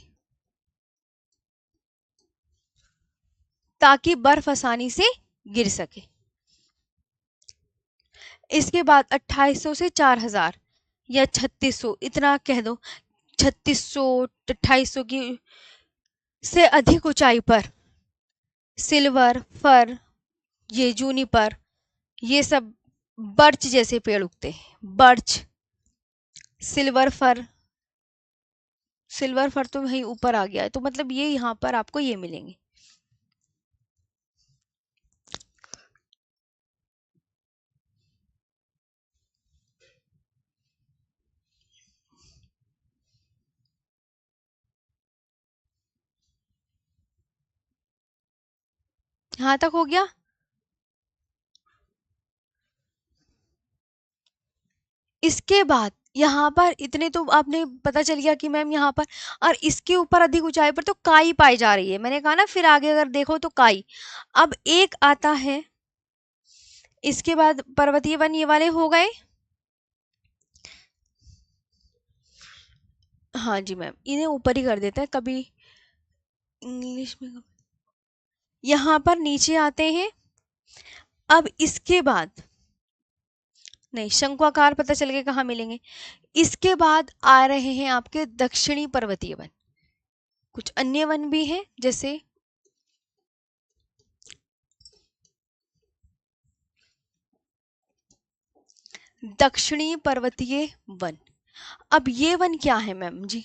ताकि बर्फ आसानी से गिर सके। इसके बाद 2800 से 4000 या 3600, इतना कह दो, 3600 2800 की से अधिक ऊंचाई पर सिल्वर फर, ये जूनिपर, ये सब बर्च जैसे पेड़ उगते हैं। Birch, silver fir, silver fir तो वहीं ऊपर आ गया है, तो मतलब ये यहाँ पर आपको ये मिलेंगे। यहाँ तक हो गया। इसके बाद यहाँ पर इतने तो आपने पता चल गया कि मैम यहाँ पर, और इसके ऊपर अधिक ऊंचाई पर तो काई पाई जा रही है, मैंने कहा ना, फिर आगे अगर देखो तो काई। अब एक आता है, इसके बाद पर्वतीय वन ये वाले हो गए। हाँ जी मैम, इन्हें ऊपर ही कर देते हैं कभी इंग्लिश में। यहाँ पर नीचे आते हैं। अब इसके बाद नहीं, शंक्वाकार पता चल गया कहाँ मिलेंगे। इसके बाद आ रहे हैं आपके दक्षिणी पर्वतीय वन। कुछ अन्य वन भी हैं, जैसे दक्षिणी पर्वतीय वन। अब ये वन क्या है मैम जी?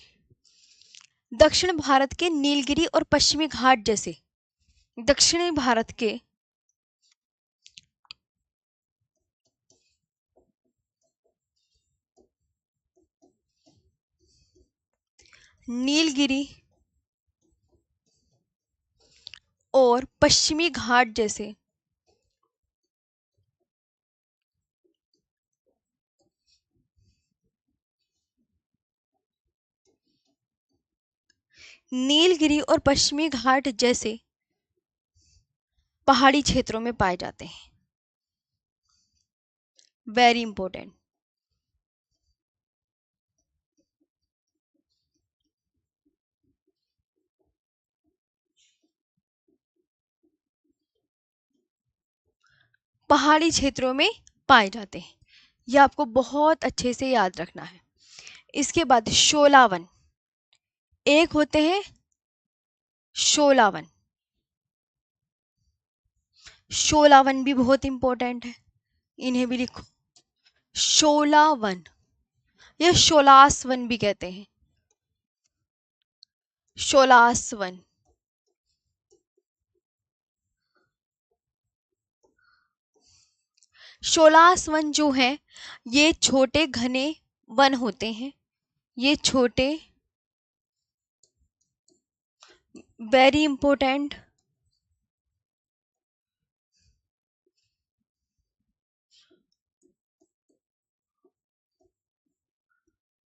दक्षिण भारत के नीलगिरी और पश्चिमी घाट जैसे दक्षिणी भारत के नीलगिरी और पश्चिमी घाट जैसे नीलगिरी और पश्चिमी घाट जैसे पहाड़ी क्षेत्रों में पाए जाते हैं। Very important. पहाड़ी क्षेत्रों में पाए जाते हैं, यह आपको बहुत अच्छे से याद रखना है। इसके बाद शोलावन, एक होते हैं शोलावन। शोलावन भी बहुत इंपॉर्टेंट है, इन्हें भी लिखो। शोलावन या शोलास वन भी कहते हैं। शोलास वन। शोलास वन जो है, ये छोटे घने वन होते हैं। ये छोटे, वेरी इंपॉर्टेंट,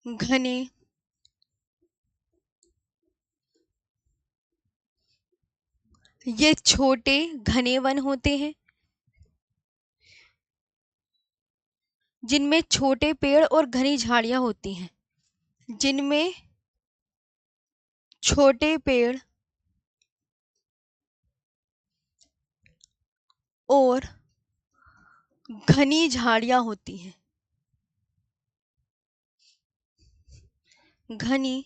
घने ये छोटे घने वन होते हैं, जिनमें छोटे पेड़ और घनी झाड़ियां होती हैं। जिनमें छोटे पेड़ और घनी झाड़ियां होती हैं। घनी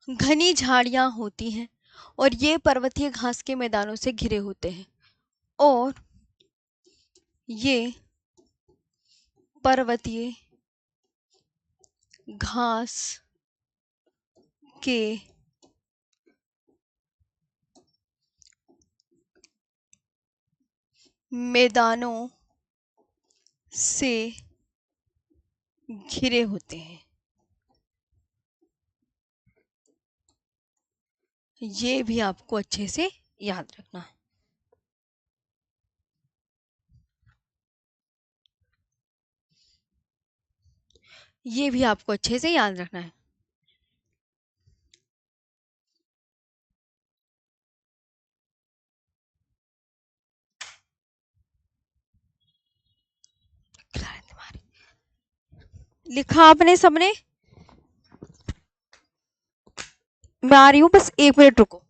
घनी झाड़ियां होती हैं, और ये पर्वतीय घास के मैदानों से घिरे होते हैं। और ये पर्वतीय घास के मैदानों से घिरे होते हैं। ये भी आपको अच्छे से याद रखना है। ये भी आपको अच्छे से याद रखना है। लिखा आपने सबने? मैं आ रही हूँ, बस 1 मिनट रुको।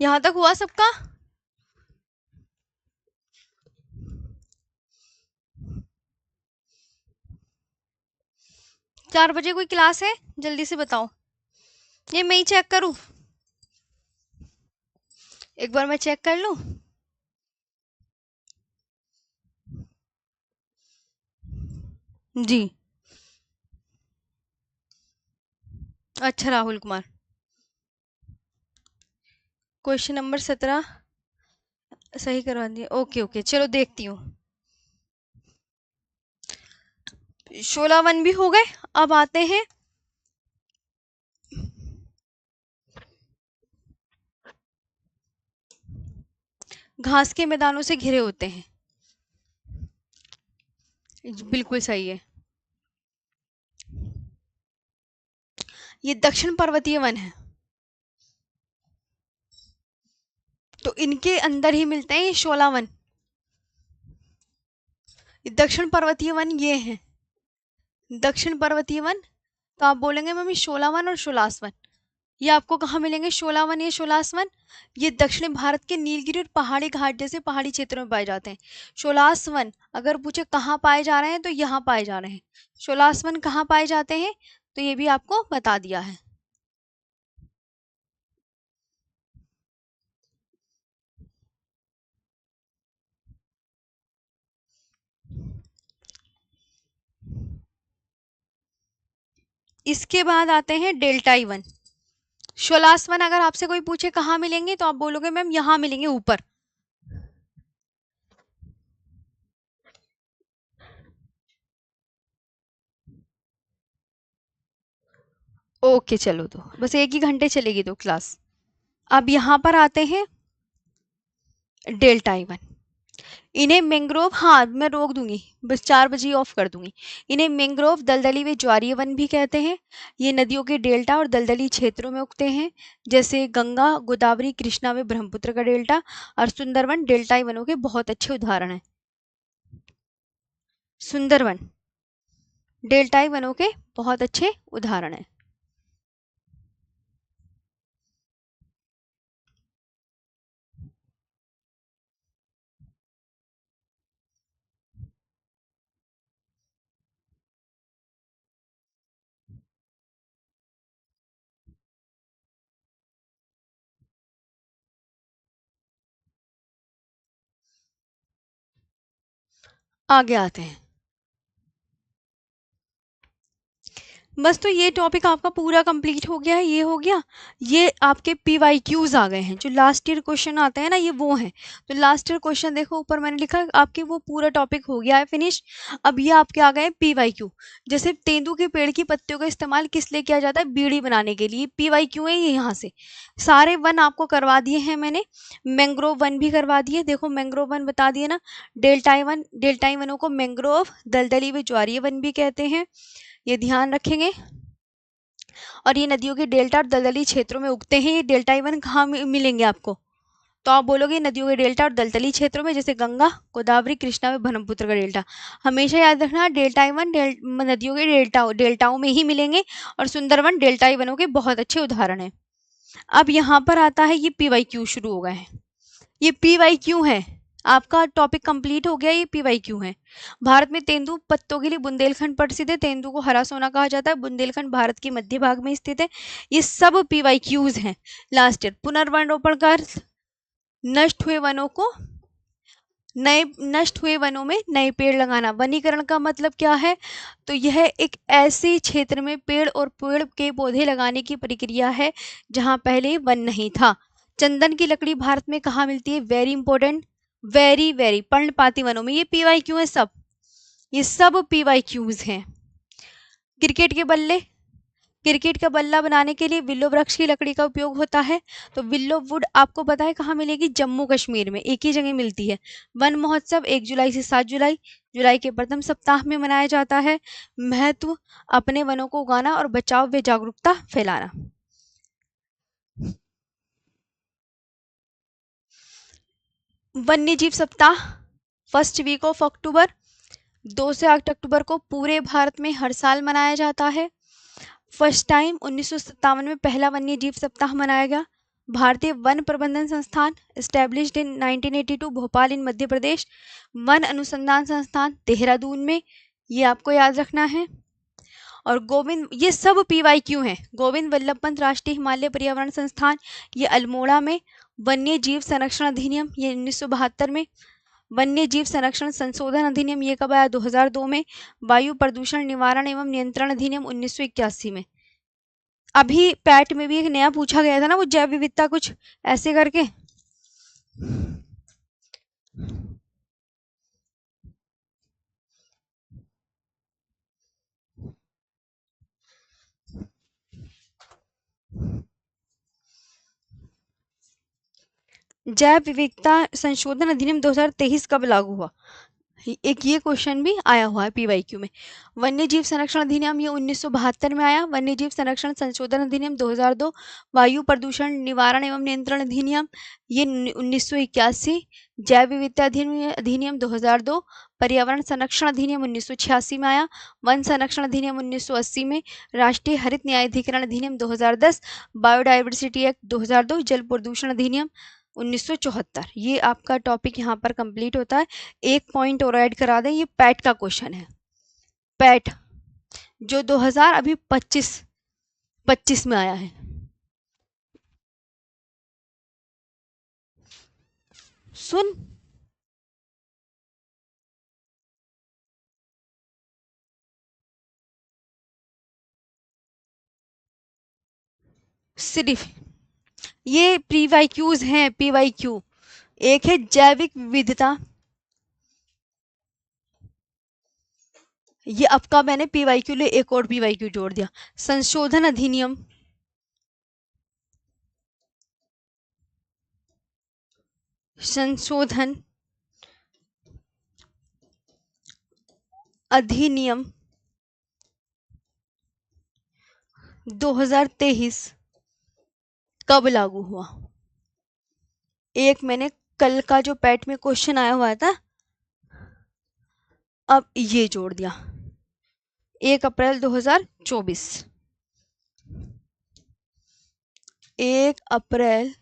यहाँ तक हुआ सबका? 4 बजे कोई क्लास है? जल्दी से बताओ। ये मैं ही चेक करूं? एक बार मैं चेक कर लूं। जी। अच्छा राहुल कुमार, क्वेश्चन नंबर 17 सही करवा दिया। ओके ओके, चलो देखती हूँ। 16 वन भी हो गए। अब आते हैं घास के मैदानों से घिरे होते हैं। बिल्कुल सही है। ये दक्षिण पर्वतीय वन है, तो इनके अंदर ही मिलते हैं ये 16 वन। ये दक्षिण पर्वतीय वन ये है, दक्षिण पर्वतीय वन। तो आप बोलेंगे मम्मी 16 वन और 16 वन, ये आपको कहाँ मिलेंगे? 16 वन या 16 वन ये दक्षिण भारत के नीलगिरी और पहाड़ी घाट जैसे पहाड़ी क्षेत्रों में पाए जाते हैं। 16 वन अगर पूछे कहाँ पाए जा रहे हैं तो यहाँ पाए जा रहे हैं। 16 वन कहाँ पाए जाते हैं, तो ये भी आपको बता दिया है। इसके बाद आते हैं डेल्टाई वन। 16 वन अगर आपसे कोई पूछे कहाँ मिलेंगे तो आप बोलोगे मैम यहाँ मिलेंगे ऊपर। ओके चलो, तो बस 1 ही घंटे चलेगी तो क्लास। अब यहाँ पर आते हैं डेल्टाई वन। इन्हें मैंग्रोव, हाँ मैं रोक दूंगी, बस 4 बजे ही ऑफ कर दूंगी। इन्हें मैंग्रोव, दलदली व ज्वारीय वन भी कहते हैं। ये नदियों के डेल्टा और दलदली क्षेत्रों में उगते हैं, जैसे गंगा, गोदावरी, कृष्णा व ब्रह्मपुत्र का डेल्टा। और सुंदरवन डेल्टाई वनों के बहुत अच्छे उदाहरण हैं। सुंदरवन डेल्टाई वनों के बहुत अच्छे उदाहरण हैं। आगे आते हैं, बस तो ये टॉपिक आपका पूरा कंप्लीट हो गया है। ये हो गया, ये आपके PYQs आ गए हैं। जो लास्ट ईयर क्वेश्चन आते हैं ना, ये वो हैं। तो लास्ट ईयर क्वेश्चन देखो, ऊपर मैंने लिखा है आपके वो पूरा टॉपिक हो गया है फिनिश। अब ये आपके आ गए PYQ। जैसे तेंदू के पेड़ की पत्तियों का इस्तेमाल किस लिए किया जाता है? बीड़ी बनाने के लिए। PYQ है ये। यहाँ से सारे वन आपको करवा दिए हैं मैंने। मैंग्रोव वन भी करवा दिए, देखो मैंग्रोव वन बता दिए ना। डेल्टाई वनों को मैंग्रोव, दलदली व ज्वारीय वन भी कहते हैं, ये ध्यान रखेंगे। और ये नदियों के डेल्टा और दलदली क्षेत्रों में उगते हैं। ये डेल्टाई वन कहाँ मिलेंगे आपको? तो आप बोलोगे नदियों के डेल्टा और दलदली क्षेत्रों में, जैसे गंगा, गोदावरी, कृष्णा में ब्रह्मपुत्र का डेल्टा। हमेशा याद रखना डेल्टाई वन नदियों के डेल्टाओं में ही मिलेंगे। और सुंदरवन डेल्टाई वनों के बहुत अच्छे उदाहरण हैं। अब यहाँ पर आता है ये PYQ शुरू हो गए हैं। ये PYQ है, आपका टॉपिक कंप्लीट हो गया। ये PYQ है। भारत में तेंदू पत्तों के लिए बुंदेलखंड प्रसिद्ध है। तेंदू को हरा सोना कहा जाता है। बुंदेलखंड भारत के मध्य भाग में स्थित है। ये सब PYQs हैं। लास्ट ईयर पुनर्वनरोपण का अर्थ नष्ट हुए वनों को नष्ट हुए वनों में नए पेड़ लगाना। वनीकरण का मतलब क्या है? तो यह एक ऐसे क्षेत्र में पेड़ और पेड़ के पौधे लगाने की प्रक्रिया है जहां पहले वन नहीं था। चंदन की लकड़ी भारत में कहाँ मिलती है? वेरी इंपॉर्टेंट, वेरी वेरी, पर्णपाती वनों में। ये PYQ है सब, ये सब PYQs हैं। क्रिकेट के बल्ले, क्रिकेट का बल्ला बनाने के लिए विल्लो वृक्ष की लकड़ी का उपयोग होता है। तो विल्लो वुड आपको पता है कहाँ मिलेगी? जम्मू कश्मीर में, एक ही जगह मिलती है। वन महोत्सव 1 जुलाई से 7 जुलाई, जुलाई के प्रथम सप्ताह में मनाया जाता है। महत्व, अपने वनों को उगाना और बचाव व जागरूकता फैलाना। वन्य जीव सप्ताह 1 वीक ऑफ अक्टूबर, 2 से 8 अक्टूबर को पूरे भारत में हर साल मनाया जाता है। फर्स्ट टाइम 1957 में पहला वन्य जीव सप्ताह मनाया गया। भारतीय वन प्रबंधन संस्थान established in 1982 Bhopal in Madhya Pradesh. One अनुसंधान संस्थान देहरादून में, ये आपको याद रखना है। और गोविंद, ये सब PYQ हैं। गोविंद वल्लभ पंत राष्ट्रीय हिमालय पर्यावरण संस्थान, ये अल्मोड़ा में। वन्य जीव संरक्षण अधिनियम, ये 1972 में। वन्य जीव संरक्षण संशोधन अधिनियम, ये कब आया? 2002 में। वायु प्रदूषण निवारण एवं नियंत्रण अधिनियम 1981 में। अभी पैट में भी एक नया पूछा गया था ना, वो जैव विविधता कुछ ऐसे करके। जैव विविधता संशोधन अधिनियम 2023 कब लागू हुआ? एक ये क्वेश्चन भी आया हुआ है PYQ में। वन्य जीव संरक्षण अधिनियम, ये 1972 में आया। वन्य जीव संरक्षण संशोधन अधिनियम 2002। वायु प्रदूषण निवारण एवं नियंत्रण अधिनियम, ये 1981। जैव विविधता अधिनियम 2002। पर्यावरण संरक्षण अधिनियम 1986 में आया। वन संरक्षण अधिनियम 1980 में। राष्ट्रीय हरित न्यायाधिकरण अधिनियम 2010। Biodiversity act 2002। जल प्रदूषण अधिनियम 1974। ये आपका टॉपिक यहाँ पर कंप्लीट होता है। एक पॉइंट और ऐड करा दें, ये पैट का क्वेश्चन है। पैट जो 2000 अभी 25 में आया है। सुन, सिर्फ ये PYQs हैं। PYQ एक है जैविक विविधता, ये आपका मैंने PYQ ले एक और PYQ जोड़ दिया। संशोधन अधिनियम, संशोधन अधिनियम 2023 कब लागू हुआ? एक मैंने कल का जो पैट में क्वेश्चन आया हुआ था, अब ये जोड़ दिया। 1 अप्रैल 2024। 1 अप्रैल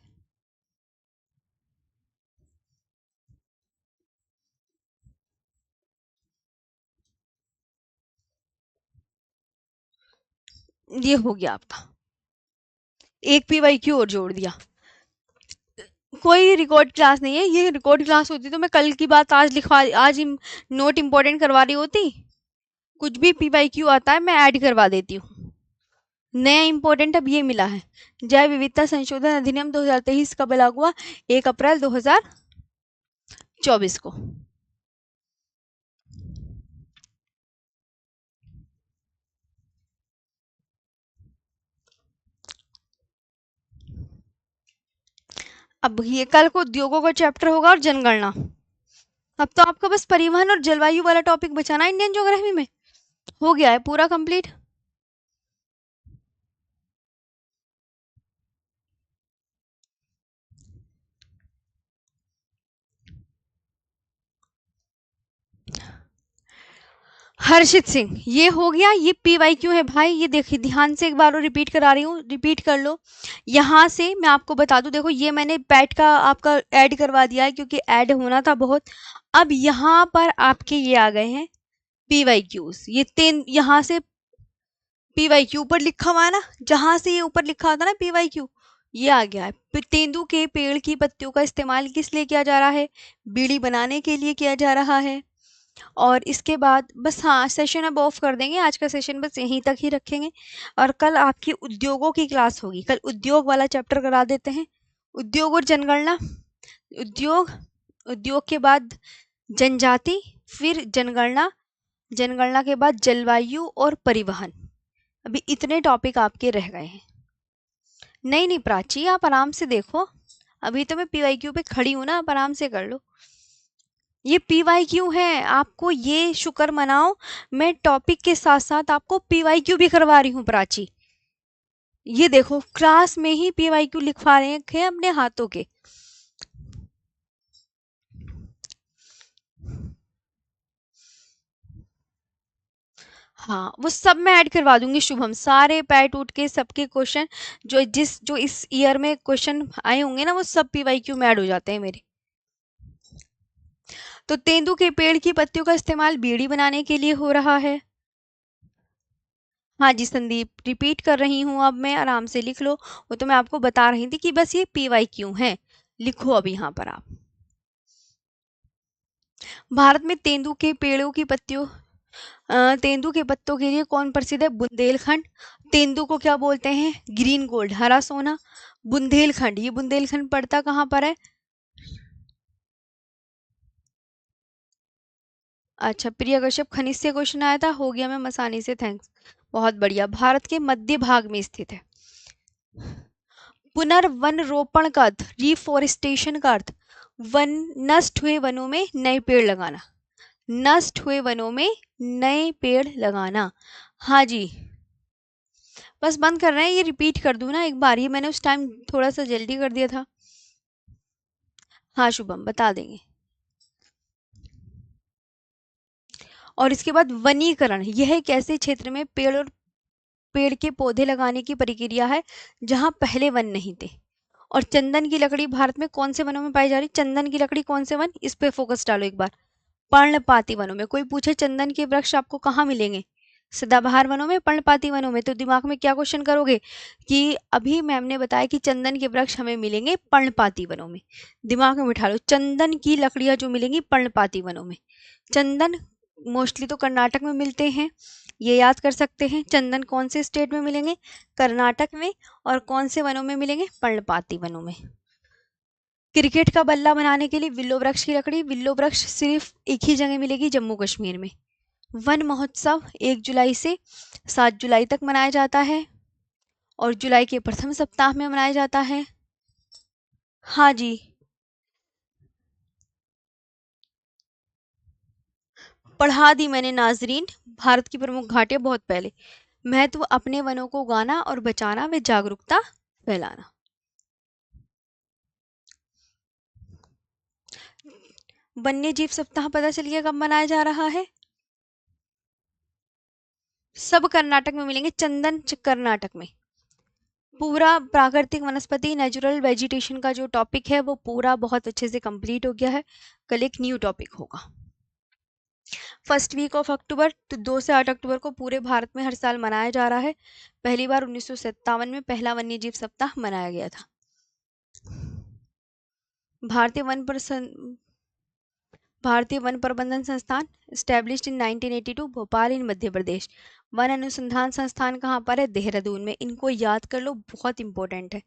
ये हो गया आपका। एक PYQ और जोड़ दिया। कोई रिकॉर्ड क्लास नहीं है, ये रिकॉर्ड क्लास होती तो मैं कल की बात आज लिखवा, आज नोट इंपॉर्टेंट करवा रही होती। कुछ भी PYQ आता है मैं ऐड करवा देती हूँ। नया इंपॉर्टेंट अब ये मिला है। जैव विविधता संशोधन अधिनियम 2023 कब लागू हुआ? 1 अप्रैल 2024 को। अब ये कल को उद्योगों का चैप्टर होगा और जनगणना। अब तो आपका बस परिवहन और जलवायु वाला टॉपिक बचाना इंडियन ज्योग्राफी में। हो गया है पूरा कंप्लीट। हर्षित सिंह, ये हो गया। ये PYQ है भाई, ये देखिए ध्यान से एक बार और रिपीट करा रही हूँ, रिपीट कर लो। यहाँ से मैं आपको बता दूं, देखो ये मैंने पैट का आपका ऐड करवा दिया है क्योंकि ऐड होना था बहुत। अब यहाँ पर आपके ये आ गए हैं PYQs। ये तीन यहाँ से PYQ ऊपर लिखा हुआ है ना, जहाँ से ये ऊपर लिखा था ना PYQ, ये आ गया है। तेंदू के पेड़ की पत्तियों का इस्तेमाल किस लिए किया जा रहा है? बीड़ी बनाने के लिए किया जा रहा है। और इसके बाद बस, हाँ, सेशन अब ऑफ कर देंगे, आज का सेशन बस यहीं तक ही रखेंगे। और कल आपकी उद्योगों की क्लास होगी, कल उद्योग वाला चैप्टर करा देते हैं। उद्योग और जनगणना। उद्योग, उद्योग के बाद जनजाति, फिर जनगणना, जनगणना के बाद जलवायु और परिवहन। अभी इतने टॉपिक आपके रह गए हैं। नहीं नहीं प्राची, आप आराम से देखो, अभी तो मैं PYQ पे खड़ी हूं ना, आप आराम से कर लो। ये PYQ है, आपको ये शुक्र मनाओ मैं टॉपिक के साथ साथ आपको PYQ भी करवा रही हूँ प्राची। ये देखो क्लास में ही PYQ लिखवा रहे हैं अपने हाथों के। हाँ, वो सब मैं ऐड करवा दूंगी शुभम, सारे पैट उठ के सबके क्वेश्चन जो इस ईयर में क्वेश्चन आए होंगे ना, वो सब PYQ में ऐड हो जाते हैं मेरे। तो तेंदू के पेड़ की पत्तियों का इस्तेमाल बीड़ी बनाने के लिए हो रहा है। हाँ जी संदीप, रिपीट कर रही हूँ, अब मैं, आराम से लिख लो। वो तो मैं आपको बता रही थी कि बस ये PYQ है। लिखो अब यहाँ पर आप। भारत में तेंदू के पेड़ों की पत्तियों तेंदू के पत्तों के लिए कौन प्रसिद्ध है? बुंदेलखंड। तेंदू को क्या बोलते हैं? ग्रीन गोल्ड, हरा सोना। बुंदेलखंड, ये बुंदेलखंड पड़ता कहाँ पर है? अच्छा, प्रिया कश्यप, खनिज से क्वेश्चन आया था, हो गया मैं मसानी से, थैंक्स। बहुत बढ़िया, भारत के मध्य भाग में स्थित है। पुनर्वन रोपण का अर्थ, रिफोरेस्टेशन का अर्थ, वन, नष्ट हुए वनों में नए पेड़ लगाना। नष्ट हुए वनों में नए पेड़ लगाना। हाँ जी, बस बंद कर रहे हैं, ये रिपीट कर दूं ना एक बार, ये मैंने उस टाइम थोड़ा सा जल्दी कर दिया था। हाँ शुभम, बता देंगे। और इसके बाद वनीकरण, यह एक ऐसे क्षेत्र में पेड़ के पौधे लगाने की प्रक्रिया है जहां पहले वन नहीं थे। और चंदन की लकड़ी भारत में कौन से वनों में पाई जा रही? चंदन की लकड़ी कौन से वन, इस पे फोकस डालो एक बार। पर्णपाती वनों में। कोई पूछे चंदन के वृक्ष आपको कहाँ मिलेंगे? सदाबहार वनों में, पर्णपाती वनों में, तो दिमाग में क्या क्वेश्चन करोगे कि अभी मैम ने बताया कि चंदन के वृक्ष हमें मिलेंगे पर्णपाती वनों में। दिमाग में बिठा लो, चंदन की लकड़ियां जो मिलेंगी पर्णपाती वनों में। चंदन मोस्टली तो कर्नाटक में मिलते हैं, ये याद कर सकते हैं। चंदन कौन से स्टेट में मिलेंगे? कर्नाटक में। और कौन से वनों में मिलेंगे? पर्णपाती वनों में। क्रिकेट का बल्ला बनाने के लिए विल्लो वृक्ष की लकड़ी, विल्लो वृक्ष सिर्फ एक ही जगह मिलेगी, जम्मू कश्मीर में। वन महोत्सव 1 जुलाई से 7 जुलाई तक मनाया जाता है और जुलाई के प्रथम सप्ताह में मनाया जाता है। हाँ जी, पढ़ा दी मैंने नाजरीन। भारत की प्रमुख घाटियां बहुत पहले। महत्व, अपने वनों को उगाना और बचाना व जागरूकता फैलाना। वन्य जीव सप्ताह पता चलिए कब मनाया जा रहा है? सब कर्नाटक में मिलेंगे, चंदन कर्नाटक में। पूरा प्राकृतिक वनस्पति, नेचुरल वेजिटेशन का जो टॉपिक है वो पूरा बहुत अच्छे से कंप्लीट हो गया है। कल एक न्यू टॉपिक होगा। फर्स्ट वीक ऑफ अक्टूबर, तो 2 से 8 अक्टूबर को पूरे भारत में हर साल मनाया जा रहा है। पहली बार 1957 में पहला वन्यजीव सप्ताह मनाया गया था। भारतीय वन पर भारतीय वन प्रबंधन संस्थान, स्टैब्लिश्ड इन 1982, भोपाल इन मध्य प्रदेश। वन अनुसंधान संस्थान कहाँ पर है? देहरादून में। इनको याद कर लो, बहुत इंपॉर्टेंट है।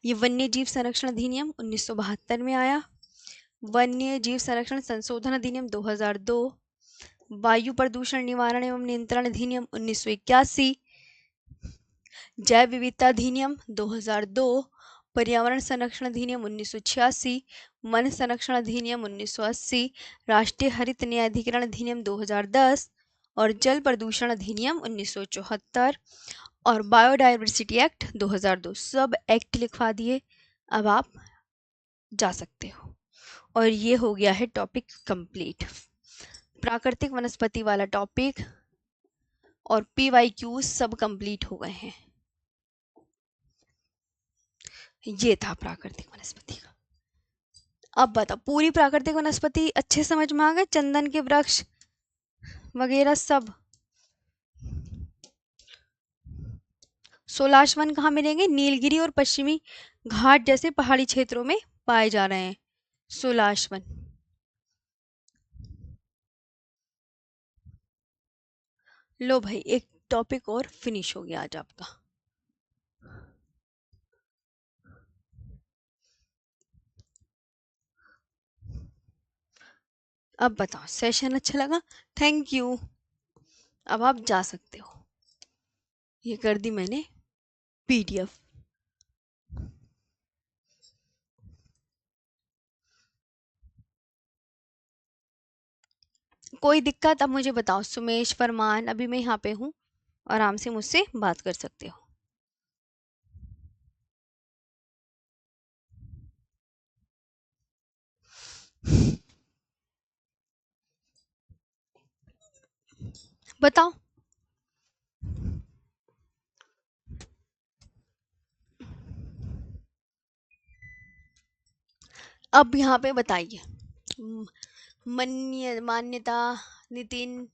ये वन्य जीव संरक्षण अधिनियम 1972 में आया। वन्य जीव संरक्षण संशोधन अधिनियम 2002। वायु प्रदूषण निवारण एवं नियंत्रण अधिनियम 1981। जैव विविधता अधिनियम 2002। पर्यावरण संरक्षण अधिनियम 1986। वन संरक्षण अधिनियम 1980। राष्ट्रीय हरित न्यायाधिकरण अधिनियम 2010 और जल प्रदूषण अधिनियम 1974 और बायोडायवर्सिटी एक्ट 2002। सब एक्ट लिखवा दिए, अब आप जा सकते हो। और ये हो गया है टॉपिक कंप्लीट, प्राकृतिक वनस्पति वाला टॉपिक और PYQ सब कंप्लीट हो गए हैं। ये था प्राकृतिक वनस्पति का। अब बताओ, पूरी प्राकृतिक वनस्पति अच्छे समझ में आ गए? चंदन के वृक्ष वगैरह सब। सोलाश वन कहाँ मिलेंगे? नीलगिरी और पश्चिमी घाट जैसे पहाड़ी क्षेत्रों में पाए जा रहे हैं सोलाश वन। लो भाई, एक टॉपिक और फिनिश हो गया आज आपका। अब बताओ, सेशन अच्छा लगा? Thank you. अब आप जा सकते हो। ये कर दी मैंने PDF। कोई दिक्कत अब मुझे बताओ, सुमेश, फरमान, अभी मैं यहाँ पे हूँ, आराम से मुझसे बात कर सकते हो। बताओ। अब यहाँ पे बताइए, मान्यता, नितिन।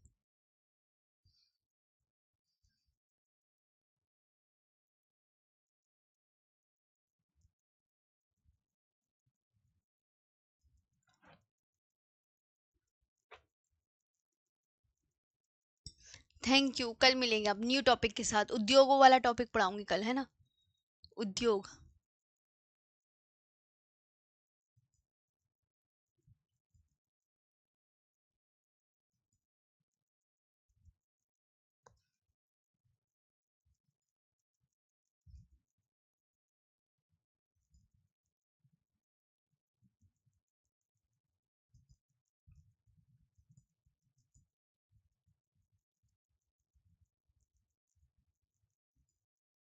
Thank you. कल मिलेंगे अब न्यू टॉपिक के साथ। उद्योगों वाला टॉपिक पढ़ाऊंगी कल, है ना? उद्योग।